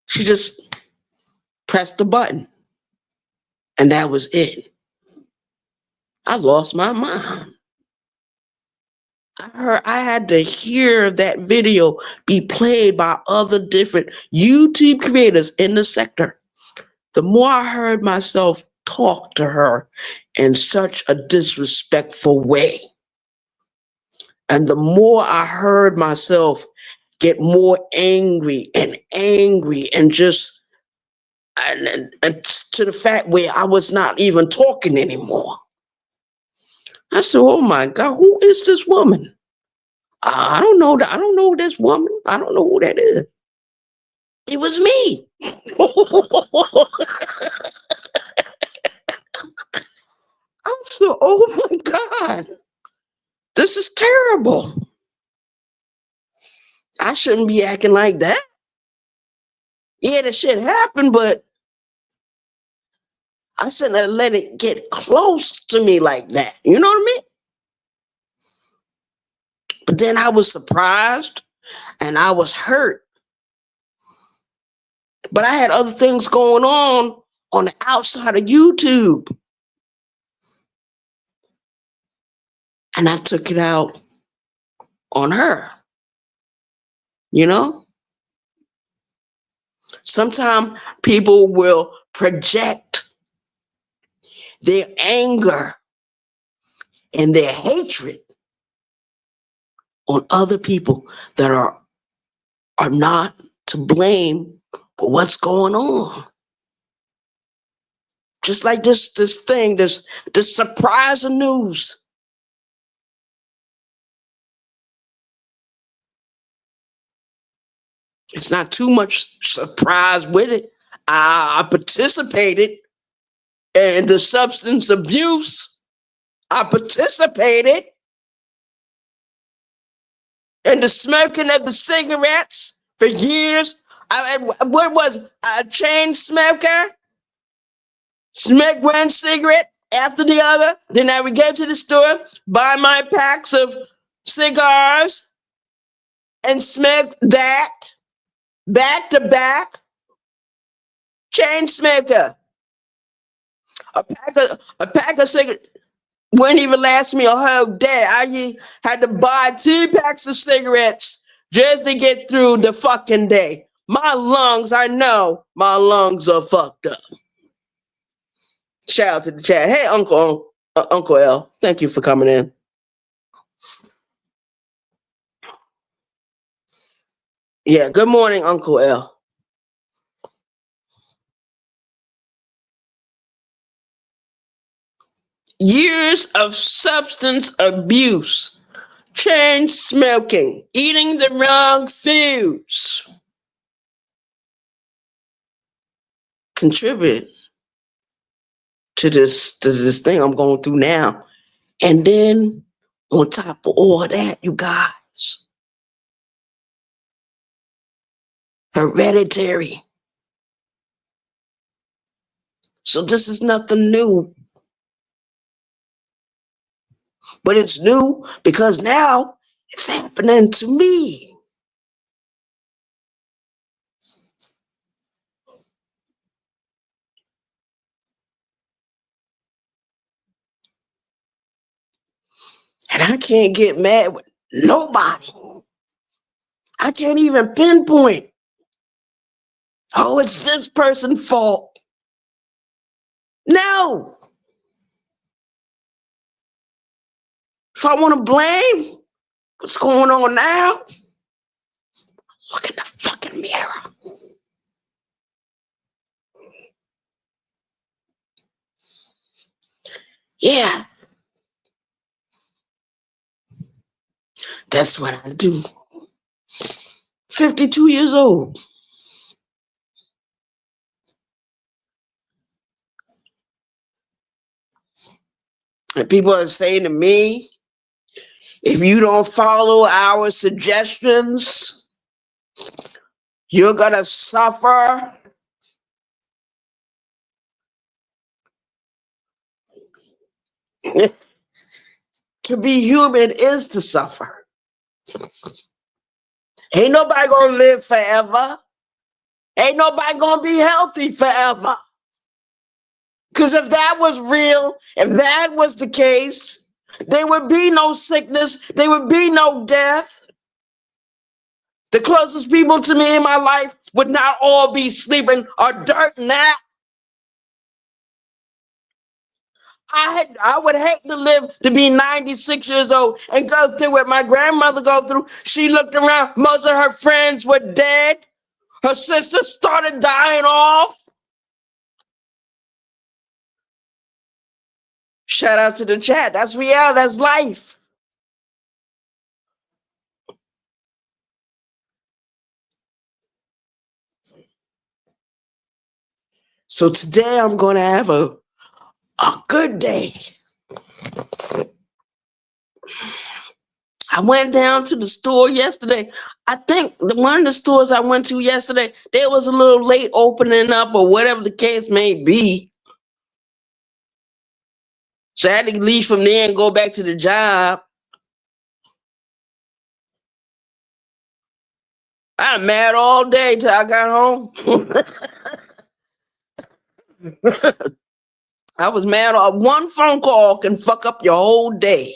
She just pressed the button. And that was it. I lost my mind. I had to hear that video be played by other different YouTube creators in the sector. The more I heard myself talk to her in such a disrespectful way, and the more I heard myself get more angry and just and to the fact where I was not even talking anymore. I said, oh my God, who is this woman? I don't know this woman. I don't know who that is. It was me. I said, oh my God, this is terrible. I shouldn't be acting like that. Yeah, the shit happened, but I shouldn't have let it get close to me like that. You know what I mean? But then I was surprised and I was hurt. But I had other things going on the outside of YouTube. And I took it out on her. You know? Sometimes people will project their anger and their hatred on other people that are not to blame for what's going on. Just like this thing, this surprising news. It's not too much surprise with it. I participated in the substance abuse. I participated in the smoking of the cigarettes for years. What was a chain smoker? Smoke one cigarette after the other. Then I would go to the store, buy my packs of cigars, and smoke that back to back. Chain smoker. A pack of cigarettes wouldn't even last me a whole day. I had to buy 2 packs of cigarettes just to get through the fucking day. My lungs, I know my lungs are fucked up. Shout out to the chat. Hey, Uncle L, thank you for coming in. Yeah, good morning, Uncle L. Years of substance abuse, chain smoking, eating the wrong foods contribute to this thing I'm going through now. And then on top of all that, you guys, hereditary. So this is nothing new. But it's new because now it's happening to me. And I can't get mad with nobody. I can't even pinpoint, oh, it's this person's fault. No. If I want to blame what's going on now, look in the fucking mirror. Yeah. That's what I do. 52 years old. And people are saying to me, if you don't follow our suggestions, you're going to suffer. To be human is to suffer. Ain't nobody going to live forever. Ain't nobody going to be healthy forever. Because if that was real, if that was the case, there would be no sickness, there would be no death. The closest people to me in my life would not all be sleeping or dirt nap. I would hate to live to be 96 years old and go through what my grandmother go through. She looked around, most of her friends were dead. Her sister started dying off. Shout out to the chat. That's real. That's life. So today I'm going to have a good day. I went down to the store yesterday. I think one of the stores I went to yesterday, they was a little late opening up or whatever the case may be. So I had to leave from there and go back to the job. I was mad all day till I got home. I was mad. One phone call can fuck up your whole day.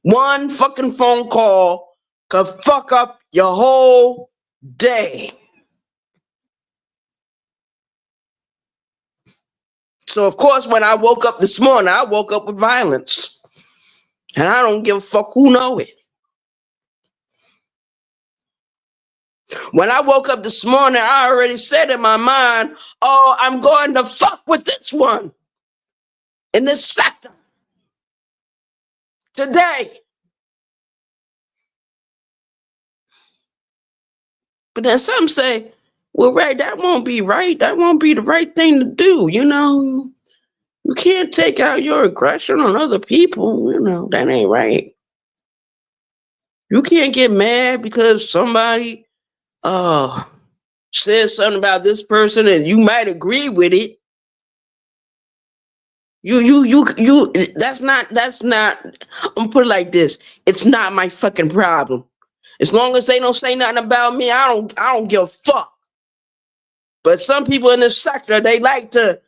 One fucking phone call could fuck up your whole day. So, of course, when I woke up this morning, I woke up with violence. And I don't give a fuck who know it. When I woke up this morning, I already said in my mind, oh, I'm going to fuck with this one in this sector today. But then some say, well, Ray, that won't be right. That won't be the right thing to do. You know, you can't take out your aggression on other people. You know, that ain't right. You can't get mad because somebody says something about this person and you might agree with it. That's not, I'm gonna put it like this. It's not my fucking problem. As long as they don't say nothing about me, I don't give a fuck. But some people in this sector, they like to,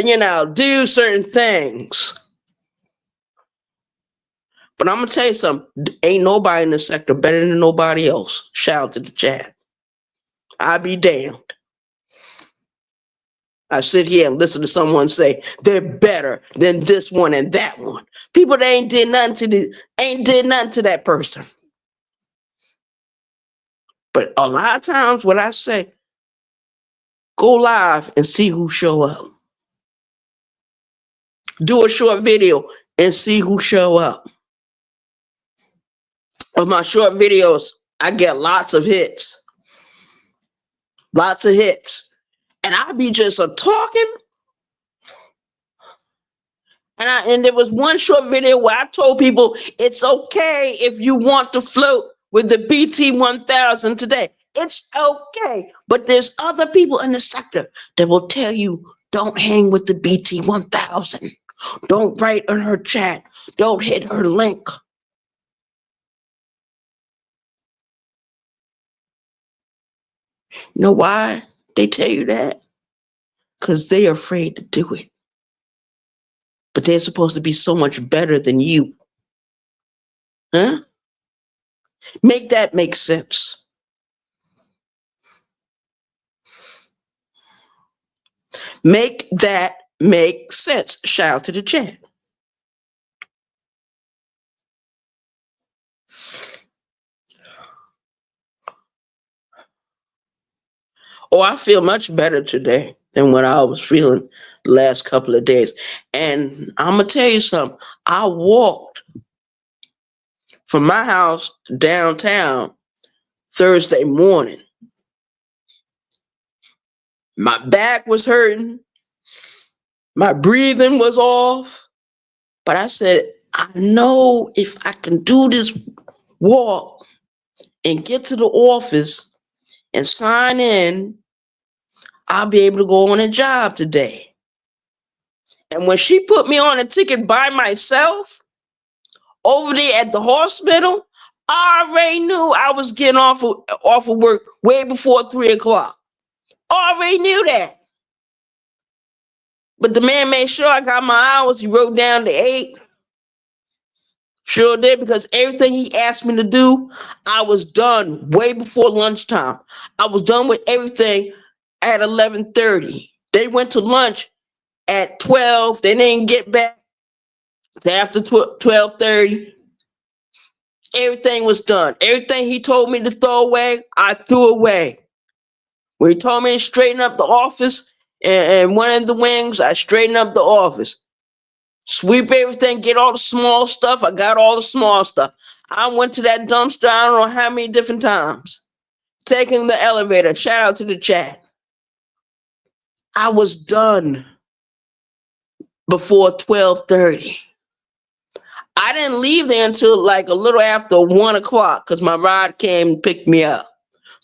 you know, do certain things. But I'm gonna tell you something. Ain't nobody in this sector better than nobody else. Shout out to the chat. I be damned. I sit here and listen to someone say they're better than this one and that one. People that ain't did nothing to that person. But a lot of times when I say, go live and see who show up. Do a short video and see who show up. With my short videos, I get lots of hits. Lots of hits. And I be just talking. And there was one short video where I told people it's okay if you want to float with the BT 1000 today. It's okay. But there's other people in the sector that will tell you don't hang with the BT 1000. Don't write in her chat. Don't hit her link. You know why they tell you that? Because they're afraid to do it. But they're supposed to be so much better than you. Huh? Make that make sense. Make that make sense. Shout out to the chat. Oh, I feel much better today than what I was feeling the last couple of days. And I'm going to tell you something. I walked from my house downtown Thursday morning. My back was hurting. My breathing was off. But I said, I know if I can do this walk and get to the office and sign in, I'll be able to go on a job today. And when she put me on a ticket by myself over there at the hospital, I already knew I was getting off of work way before 3 o'clock. Already knew that. But the man made sure I got my hours. He wrote down the 8. Sure did, because everything he asked me to do, I was done way before lunchtime. I was done with everything at 11:30. They went to lunch at 12. They didn't get back after 12:30. Everything was done. Everything he told me to throw away, I threw away. When he told me to straighten up the office and one of the wings, I straightened up the office. Sweep everything, get all the small stuff. I got all the small stuff. I went to that dumpster I don't know how many different times. Taking the elevator. Shout out to the chat. I was done before 12:30. I didn't leave there until like a little after 1 o'clock because my ride came and picked me up,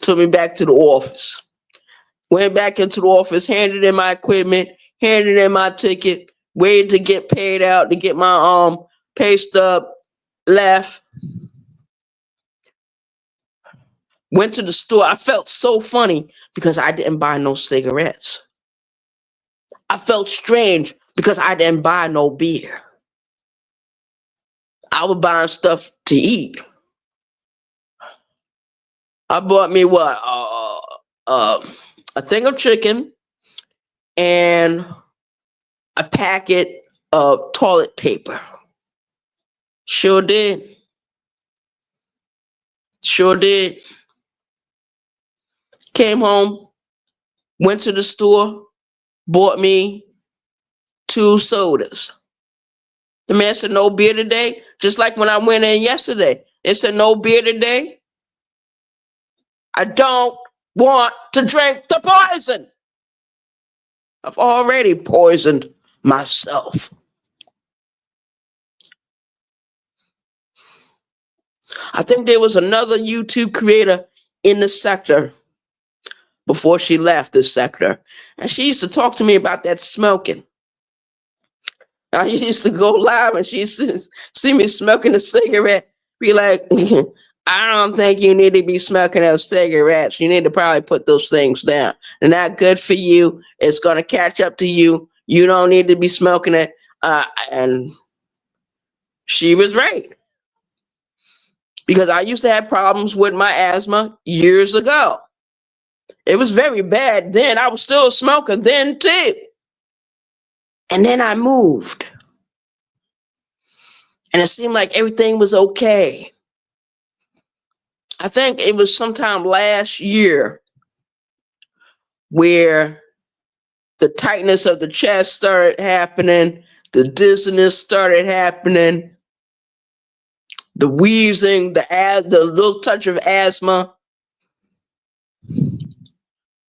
took me back to the office. Went back into the office, handed in my equipment, handed in my ticket, waited to get paid out, to get my pay stub, left. Went to the store. I felt so funny because I didn't buy no cigarettes. I felt strange because I didn't buy no beer. I was buying stuff to eat. I bought me what? A thing of chicken and a packet of toilet paper. Sure did. Sure did. Came home, went to the store, bought me 2 sodas. The man said, no beer today? Just like when I went in yesterday. They said, no beer today? I don't want to drink the poison. I've already poisoned myself. I think there was another YouTube creator in the sector before she left this sector. And she used to talk to me about that smoking. I used to go live and she used to see me smoking a cigarette, be like, I don't think you need to be smoking those cigarettes. You need to probably put those things down. They're not good for you. It's going to catch up to you. You don't need to be smoking it. And she was right. Because I used to have problems with my asthma years ago. It was very bad then. I was still a smoker then too. And then I moved. And it seemed like everything was okay. I think it was sometime last year where the tightness of the chest started happening, the dizziness started happening, the wheezing, the little touch of asthma.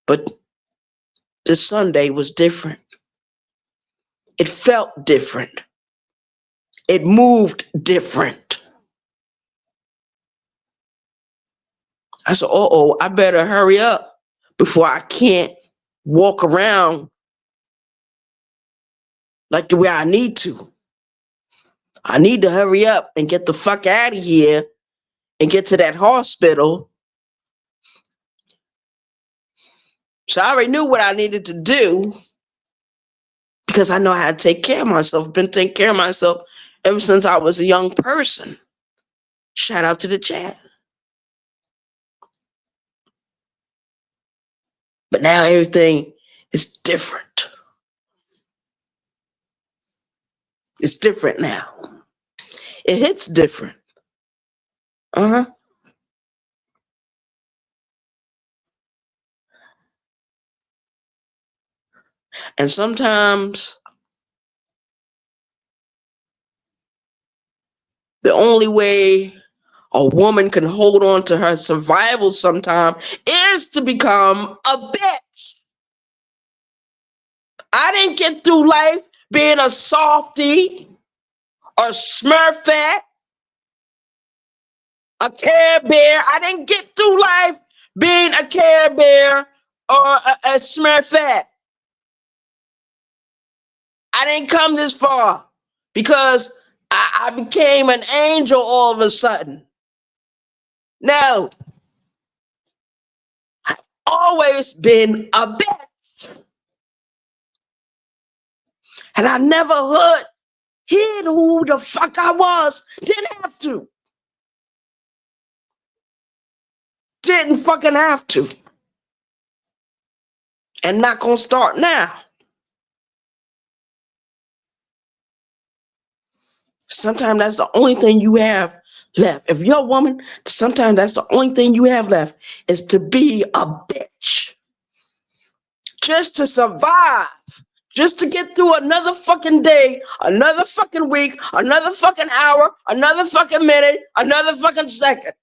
But this Sunday was different. It felt different. It moved different. I said, I better hurry up before I can't walk around like the way I need to. I need to hurry up and get the fuck out of here and get to that hospital. So I already knew what I needed to do because I know how to take care of myself. I've been taking care of myself ever since I was a young person. Shout out to the chat. But now everything is different. It's different now. It hits different. And sometimes the only way a woman can hold on to her survival sometimes is to become a bitch. I didn't get through life being a softie, a smurfette, a Care Bear. I didn't get through life being a Care Bear or a smurfette. I didn't come this far because I became an angel all of a sudden. No. I've always been a bitch. And I never hid who the fuck I was. Didn't have to. Didn't fucking have to. And not gonna start now. Sometimes that's the only thing you have left. If you're a woman, sometimes that's the only thing you have left is to be a bitch. Just to survive. Just to get through another fucking day, another fucking week, another fucking hour, another fucking minute, another fucking second.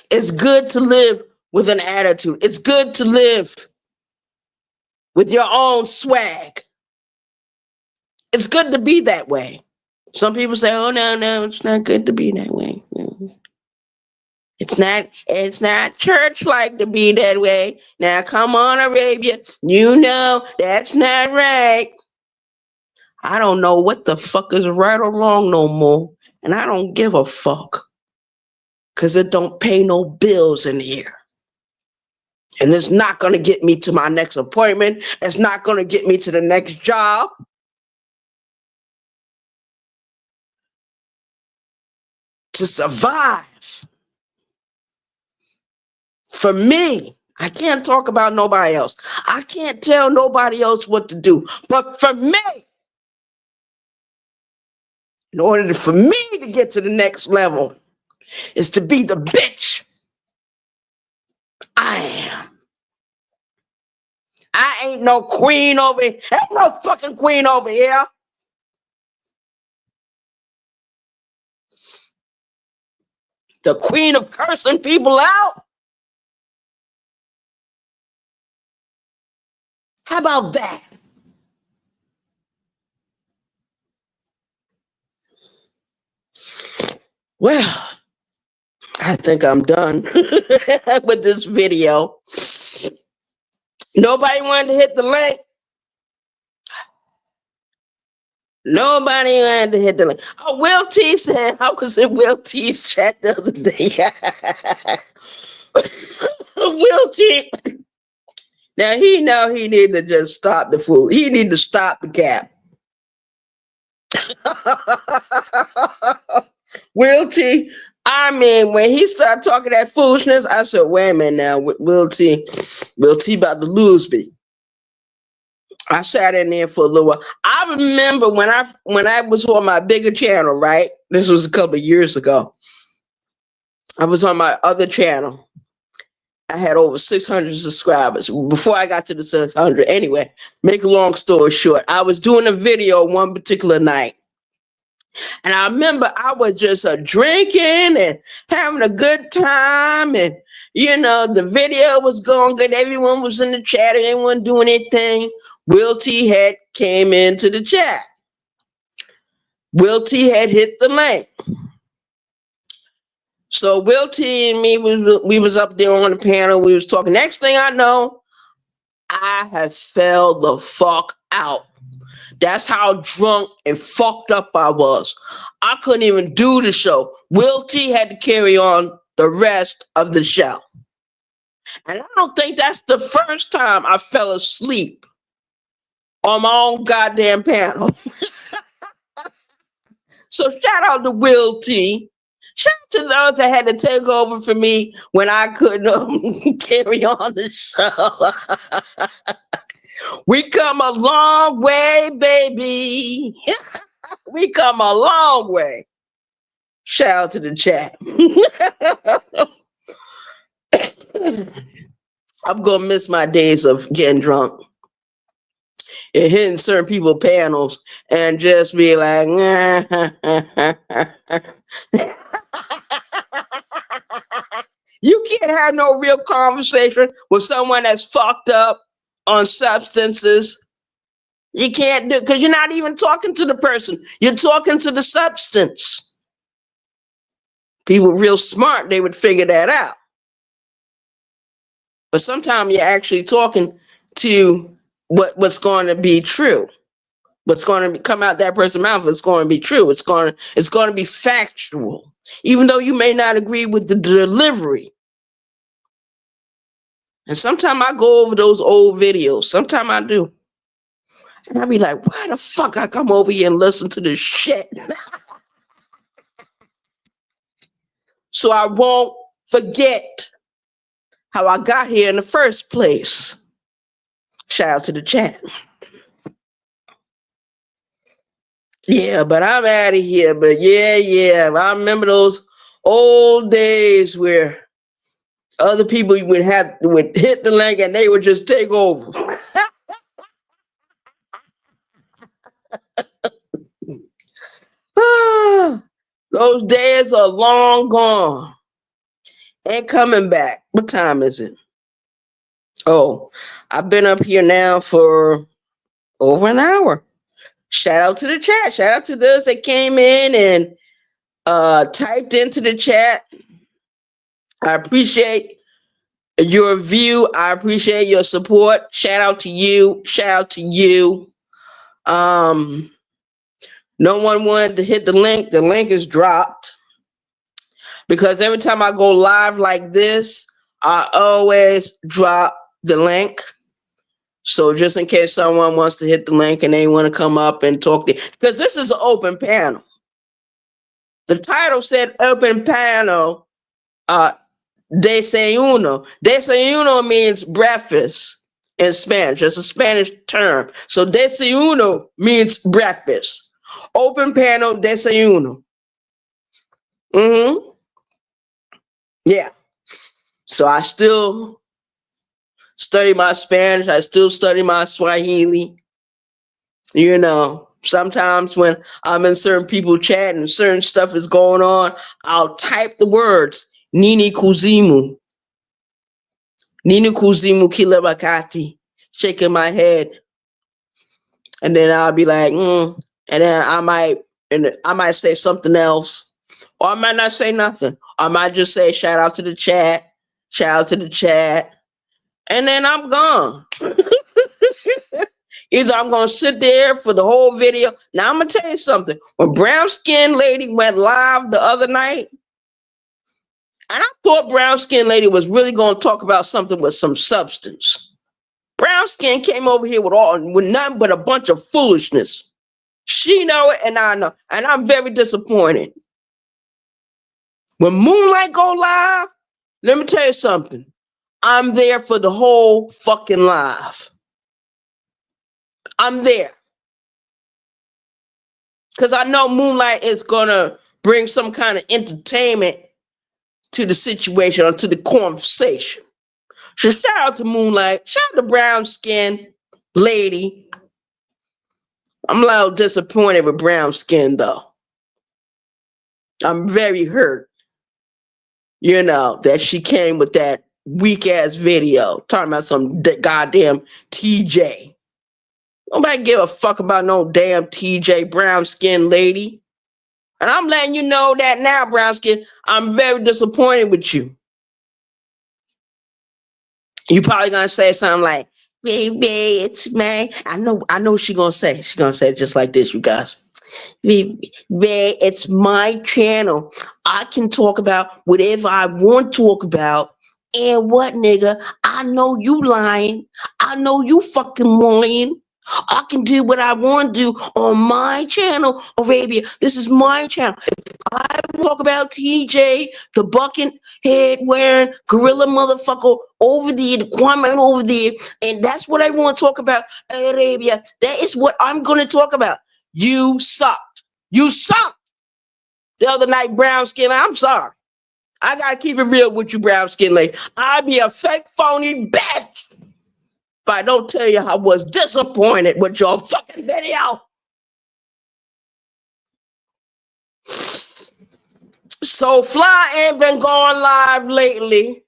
It's good to live with an attitude. It's good to live with your own swag. It's good to be that way. Some people say, "Oh no, it's not good to be that way." It's not church like to be that way. Now come on, Arabia. You know that's not right. I don't know what the fuck is right or wrong no more. And I don't give a fuck. Cause it don't pay no bills in here. And it's not gonna get me to my next appointment. It's not gonna get me to the next job. To survive. For me, I can't talk about nobody else. I can't tell nobody else what to do. But for me, in order for me to get to the next level, is to be the bitch I am. I ain't no queen over here. Ain't no fucking queen over here. The queen of cursing people out? How about that? Well, I think I'm done with this video. Nobody wanted to hit the link. Nobody wanted to hit the link. Oh, Will T said, I was in Will T's chat the other day. Will T. Now he know he need to just stop the fool. He need to stop the cap. Will T, I mean, when he started talking that foolishness, I said, wait a minute now, Will T about to lose me. I sat in there for a little while. I remember when I was on my bigger channel, right? This was a couple of years ago. I was on my other channel. I had over 600 subscribers before I got to the 600. Anyway, make a long story short, I was doing a video one particular night. And I remember I was just drinking and having a good time. And, the video was going good. Everyone was in the chat. Everyone doing anything. Will T had came into the chat. Will T had hit the link. So Will T and me, we was up there on the panel. We was talking. Next thing I know, I had fell the fuck out. That's how drunk and fucked up I was. I couldn't even do the show. Will T had to carry on the rest of the show. And I don't think that's the first time I fell asleep on my own goddamn panel. So shout out to Will T. Shout out to those that had to take over for me when I couldn't carry on the show. We come a long way, baby. We come a long way. Shout out to the chat. I'm going to miss my days of getting drunk and hitting certain people's panels and just be like, you can't have no real conversation with someone that's fucked up on substances. You can't do, because you're not even talking to the person. You're talking to the substance. People real smart, they would figure that out. But sometimes you're actually talking to what's going to be true. What's going to come out that person's mouth is going to be true. It's going to be factual, even though you may not agree with the delivery. And sometimes I go over those old videos. Sometimes I do. And I be like, why the fuck I come over here and listen to this shit? So I won't forget how I got here in the first place. Shout out to the chat. Yeah, but I'm out of here. But yeah. I remember those old days where other people would hit the link and they would just take over. Those days are long gone. Ain't coming back. What time is it? Oh, I've been up here now for over an hour. Shout out to the chat. Shout out to those that came in and typed into the chat. I appreciate your view. I appreciate your support. Shout out to you. Shout out to you. Um, no one wanted to hit the link. The link is dropped because every time I go live like this, I always drop the link. So just in case someone wants to hit the link and they want to come up and talk, because this is an open panel. The title said open panel. Desayuno. Desayuno means breakfast in Spanish. It's a Spanish term. So desayuno means breakfast. Open panel desayuno. Yeah. So I still study my Spanish. I still study my Swahili. You know, sometimes when I'm in certain people chat and certain stuff is going on, I'll type the words Nini Kuzimu. Nini Kuzimu Kilabakati, shaking my head. And then I'll be like, and then I might say something else. Or I might not say nothing. I might just say shout out to the chat. Shout out to the chat. And then I'm gone. Either I'm gonna sit there for the whole video. Now I'm gonna tell you something. When Brown Skin Lady went live the other night, and I thought Brown Skin Lady was really gonna talk about something with some substance. Brown Skin came over here with nothing but a bunch of foolishness. She know it and I know. And I'm very disappointed. When Moonlight go live, let me tell you something. I'm there for the whole fucking live. I'm there. Because I know Moonlight is going to bring some kind of entertainment to the situation or to the conversation. So shout out to Moonlight. Shout out to Brown Skin Lady. I'm a little disappointed with Brown Skin, though. I'm very hurt, you know, that she came with that weak ass video talking about some goddamn TJ. Nobody give a fuck about no damn TJ, Brown Skin Lady. And I'm letting you know that now, Brown Skin, I'm very disappointed with you. You probably gonna say something like, baby, it's me. I know she gonna say. She's gonna say it just like this, you guys. Baby, it's my channel. I can talk about whatever I want to talk about. And what, nigga? I know you lying. I know you fucking lying. I can do what I want to do on my channel, Arabia. This is my channel. If I talk about TJ, the bucket head wearing gorilla motherfucker over there, the Kwame over there, and that's what I want to talk about, Arabia. That is what I'm going to talk about. You sucked. You sucked the other night, Brown Skin. I'm sorry. I got to keep it real with you, Brown Skin Lady. I be a fake, phony bitch if I don't tell you I was disappointed with your fucking video. So Fly ain't been going live lately.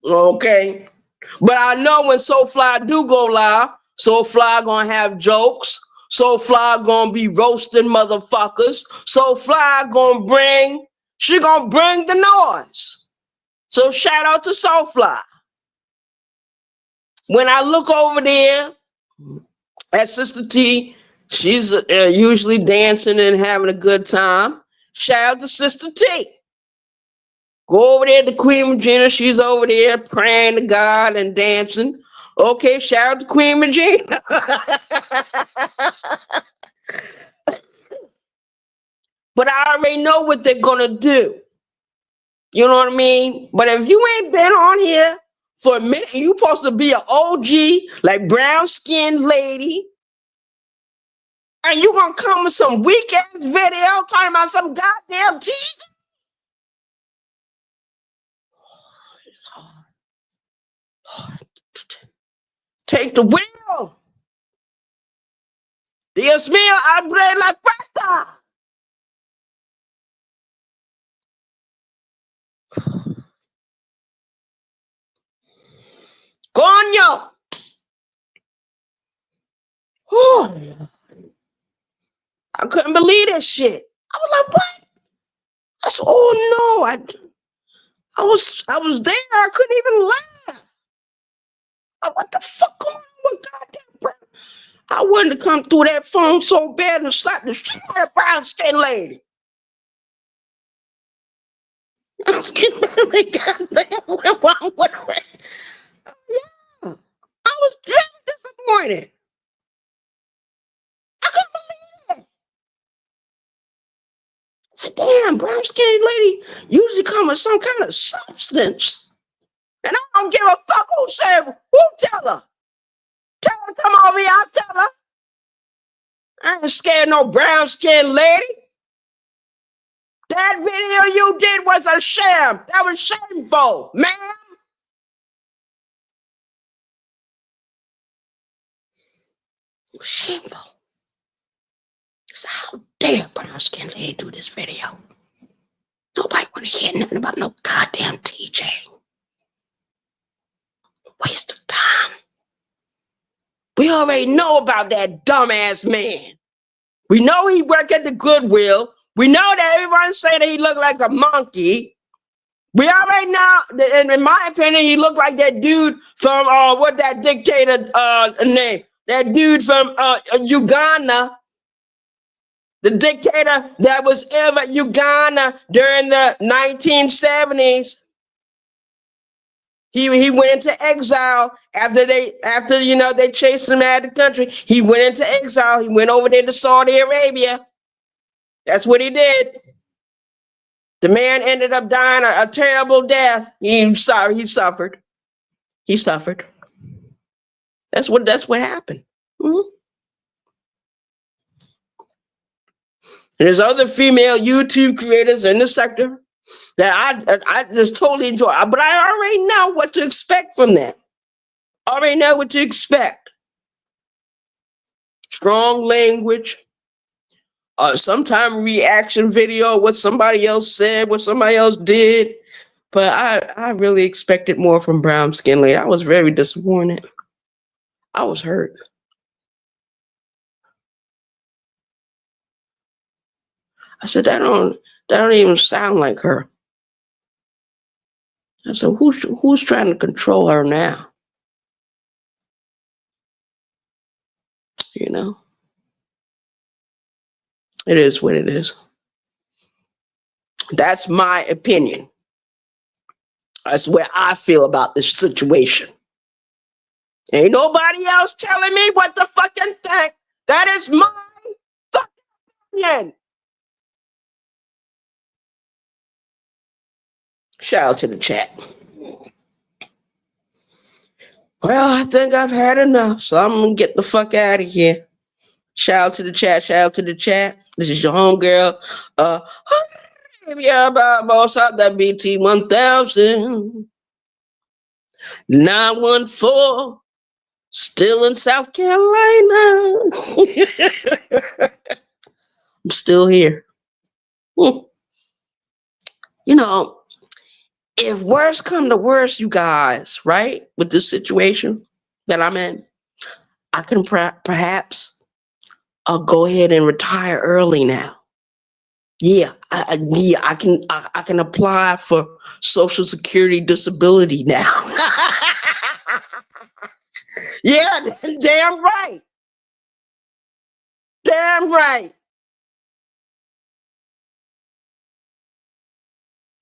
Okay. But I know when So Fly do go live, So Fly gonna have jokes. So Fly gonna be roasting motherfuckers. So Fly she gonna bring the noise. So shout out to So Fly. When I look over there at Sister T, she's usually dancing and having a good time. Shout out to Sister T. Go over there to Queen Regina. She's over there praying to God and dancing. Okay, shout out to Queen Regina. But I already know what they're going to do. You know what I mean? But if you ain't been on here for a minute, you supposed to be an OG, like Brown Skin Lady, and you going to come with some weak ass video talking about some goddamn TV? Take the wheel. Dios mío, abre la puerta. coño. Oh, I couldn't believe that shit. I was like, what? I said, oh no, I was there. I couldn't even laugh. What the fuck going on with goddamn Brown? I wanted to come through that phone so bad and slap the shit out of brown skin lady. Brown skin lady, goddamn, went wrong with her. Yeah, I was very disappointed. I couldn't believe it. I said, damn, brown skin lady usually come with some kind of substance. And I don't give a fuck who said, who tell her. Tell her to come over here, I'll tell her. I ain't scared no brown skin lady. That video you did was a sham. That was shameful, man. It was shameful. So how dare brown skin lady do this video? Nobody want to hear nothing about no goddamn TJ. Waste of time. We already know about that dumbass man. We know he worked at the Goodwill. We know that everyone say that he looked like a monkey. We already know, and in my opinion, he looked like that dude from what that dictator name? That dude from Uganda. The dictator that was ever Uganda during the 1970s. He went into exile after they chased him out of the country. He went into exile. He went over there to Saudi Arabia. That's what he did. The man ended up dying a terrible death. He suffered. He suffered. That's what happened. Mm-hmm. And there's other female YouTube creators in the sector that I just totally enjoy. But I already know what to expect from them. I already know what to expect. Strong language. Sometime reaction video, what somebody else said, what somebody else did. But I really expected more from brown skin lady. I was very disappointed. I was hurt. I said, that don't even sound like her. I said, who's trying to control her now? You know? It is what it is. That's my opinion. That's where I feel about this situation. Ain't nobody else telling me what to fucking think. That is my fucking opinion. Shout out to the chat. Well, I think I've had enough, so I'm gonna get the fuck out of here. Shout out to the chat. Shout out to the chat. This is your homegirl. Yeah, boss out that BT 1000 914. Still in South Carolina. I'm still here. You know, if worse come to worse, you guys, right? With this situation that I'm in, I can perhaps I'll go ahead and retire early now. Yeah, I can apply for Social Security disability now. Yeah, damn right. Damn right.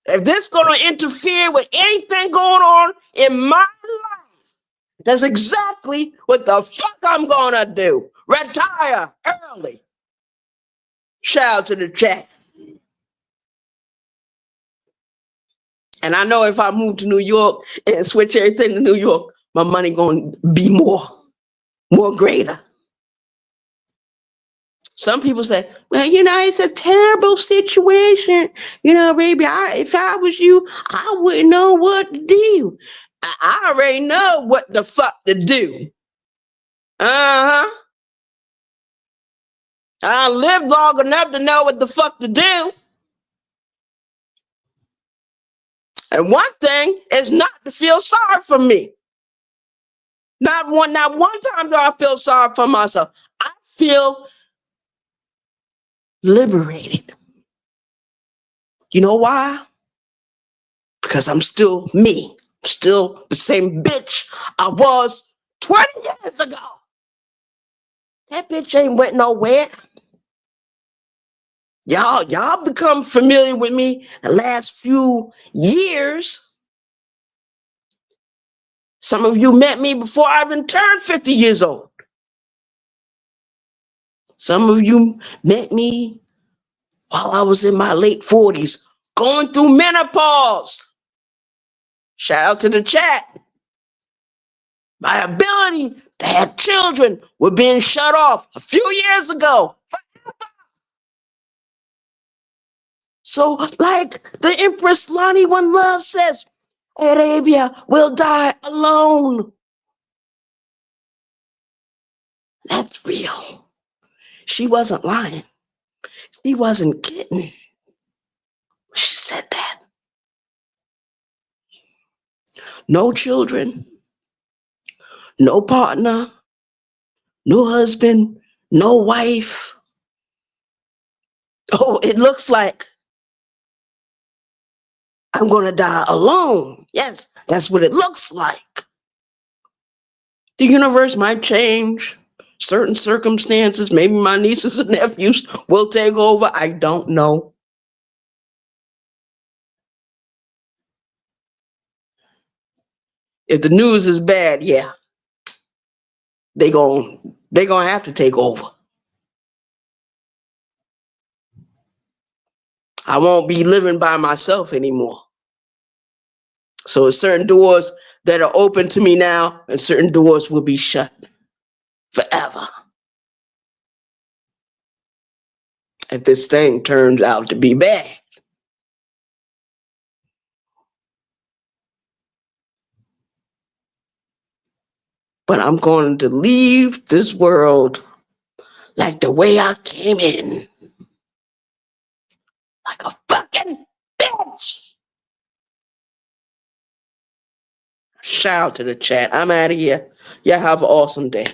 If this is going to interfere with anything going on in my life, that's exactly what the fuck I'm going to do. Retire early. Shout out to the chat. And I know if I move to New York and switch everything to New York, my money going to be more greater. Some people say, well, it's a terrible situation. Baby, if I was you, I wouldn't know what to do. I already know what the fuck to do. Uh-huh. I lived long enough to know what the fuck to do. And one thing is not to feel sorry for me. Not one time do I feel sorry for myself. I feel liberated. You know why? Because I'm still me. Still the same bitch I was 20 years ago. That bitch ain't went nowhere. Y'all become familiar with me the last few years. Some of you met me before I even turned 50 years old. Some of you met me while I was in my late 40s, going through menopause. Shout out to the chat. My ability to have children were being shut off a few years ago. So, like the Empress Lonnie One Love says, Arabia will die alone. That's real. She wasn't lying. She wasn't kidding. She said that. No children, no partner, no husband, no wife. Oh, it looks like I'm going to die alone. Yes, that's what it looks like. The universe might change. Certain circumstances, maybe my nieces and nephews will take over. I don't know. If the news is bad, yeah, they gonna have to take over. I won't be living by myself anymore. So certain doors that are open to me now, and certain doors will be shut forever. If this thing turns out to be bad. But I'm going to leave this world like the way I came in. Like a fucking bitch. Shout out to the chat. I'm out of here. Y'all have an awesome day.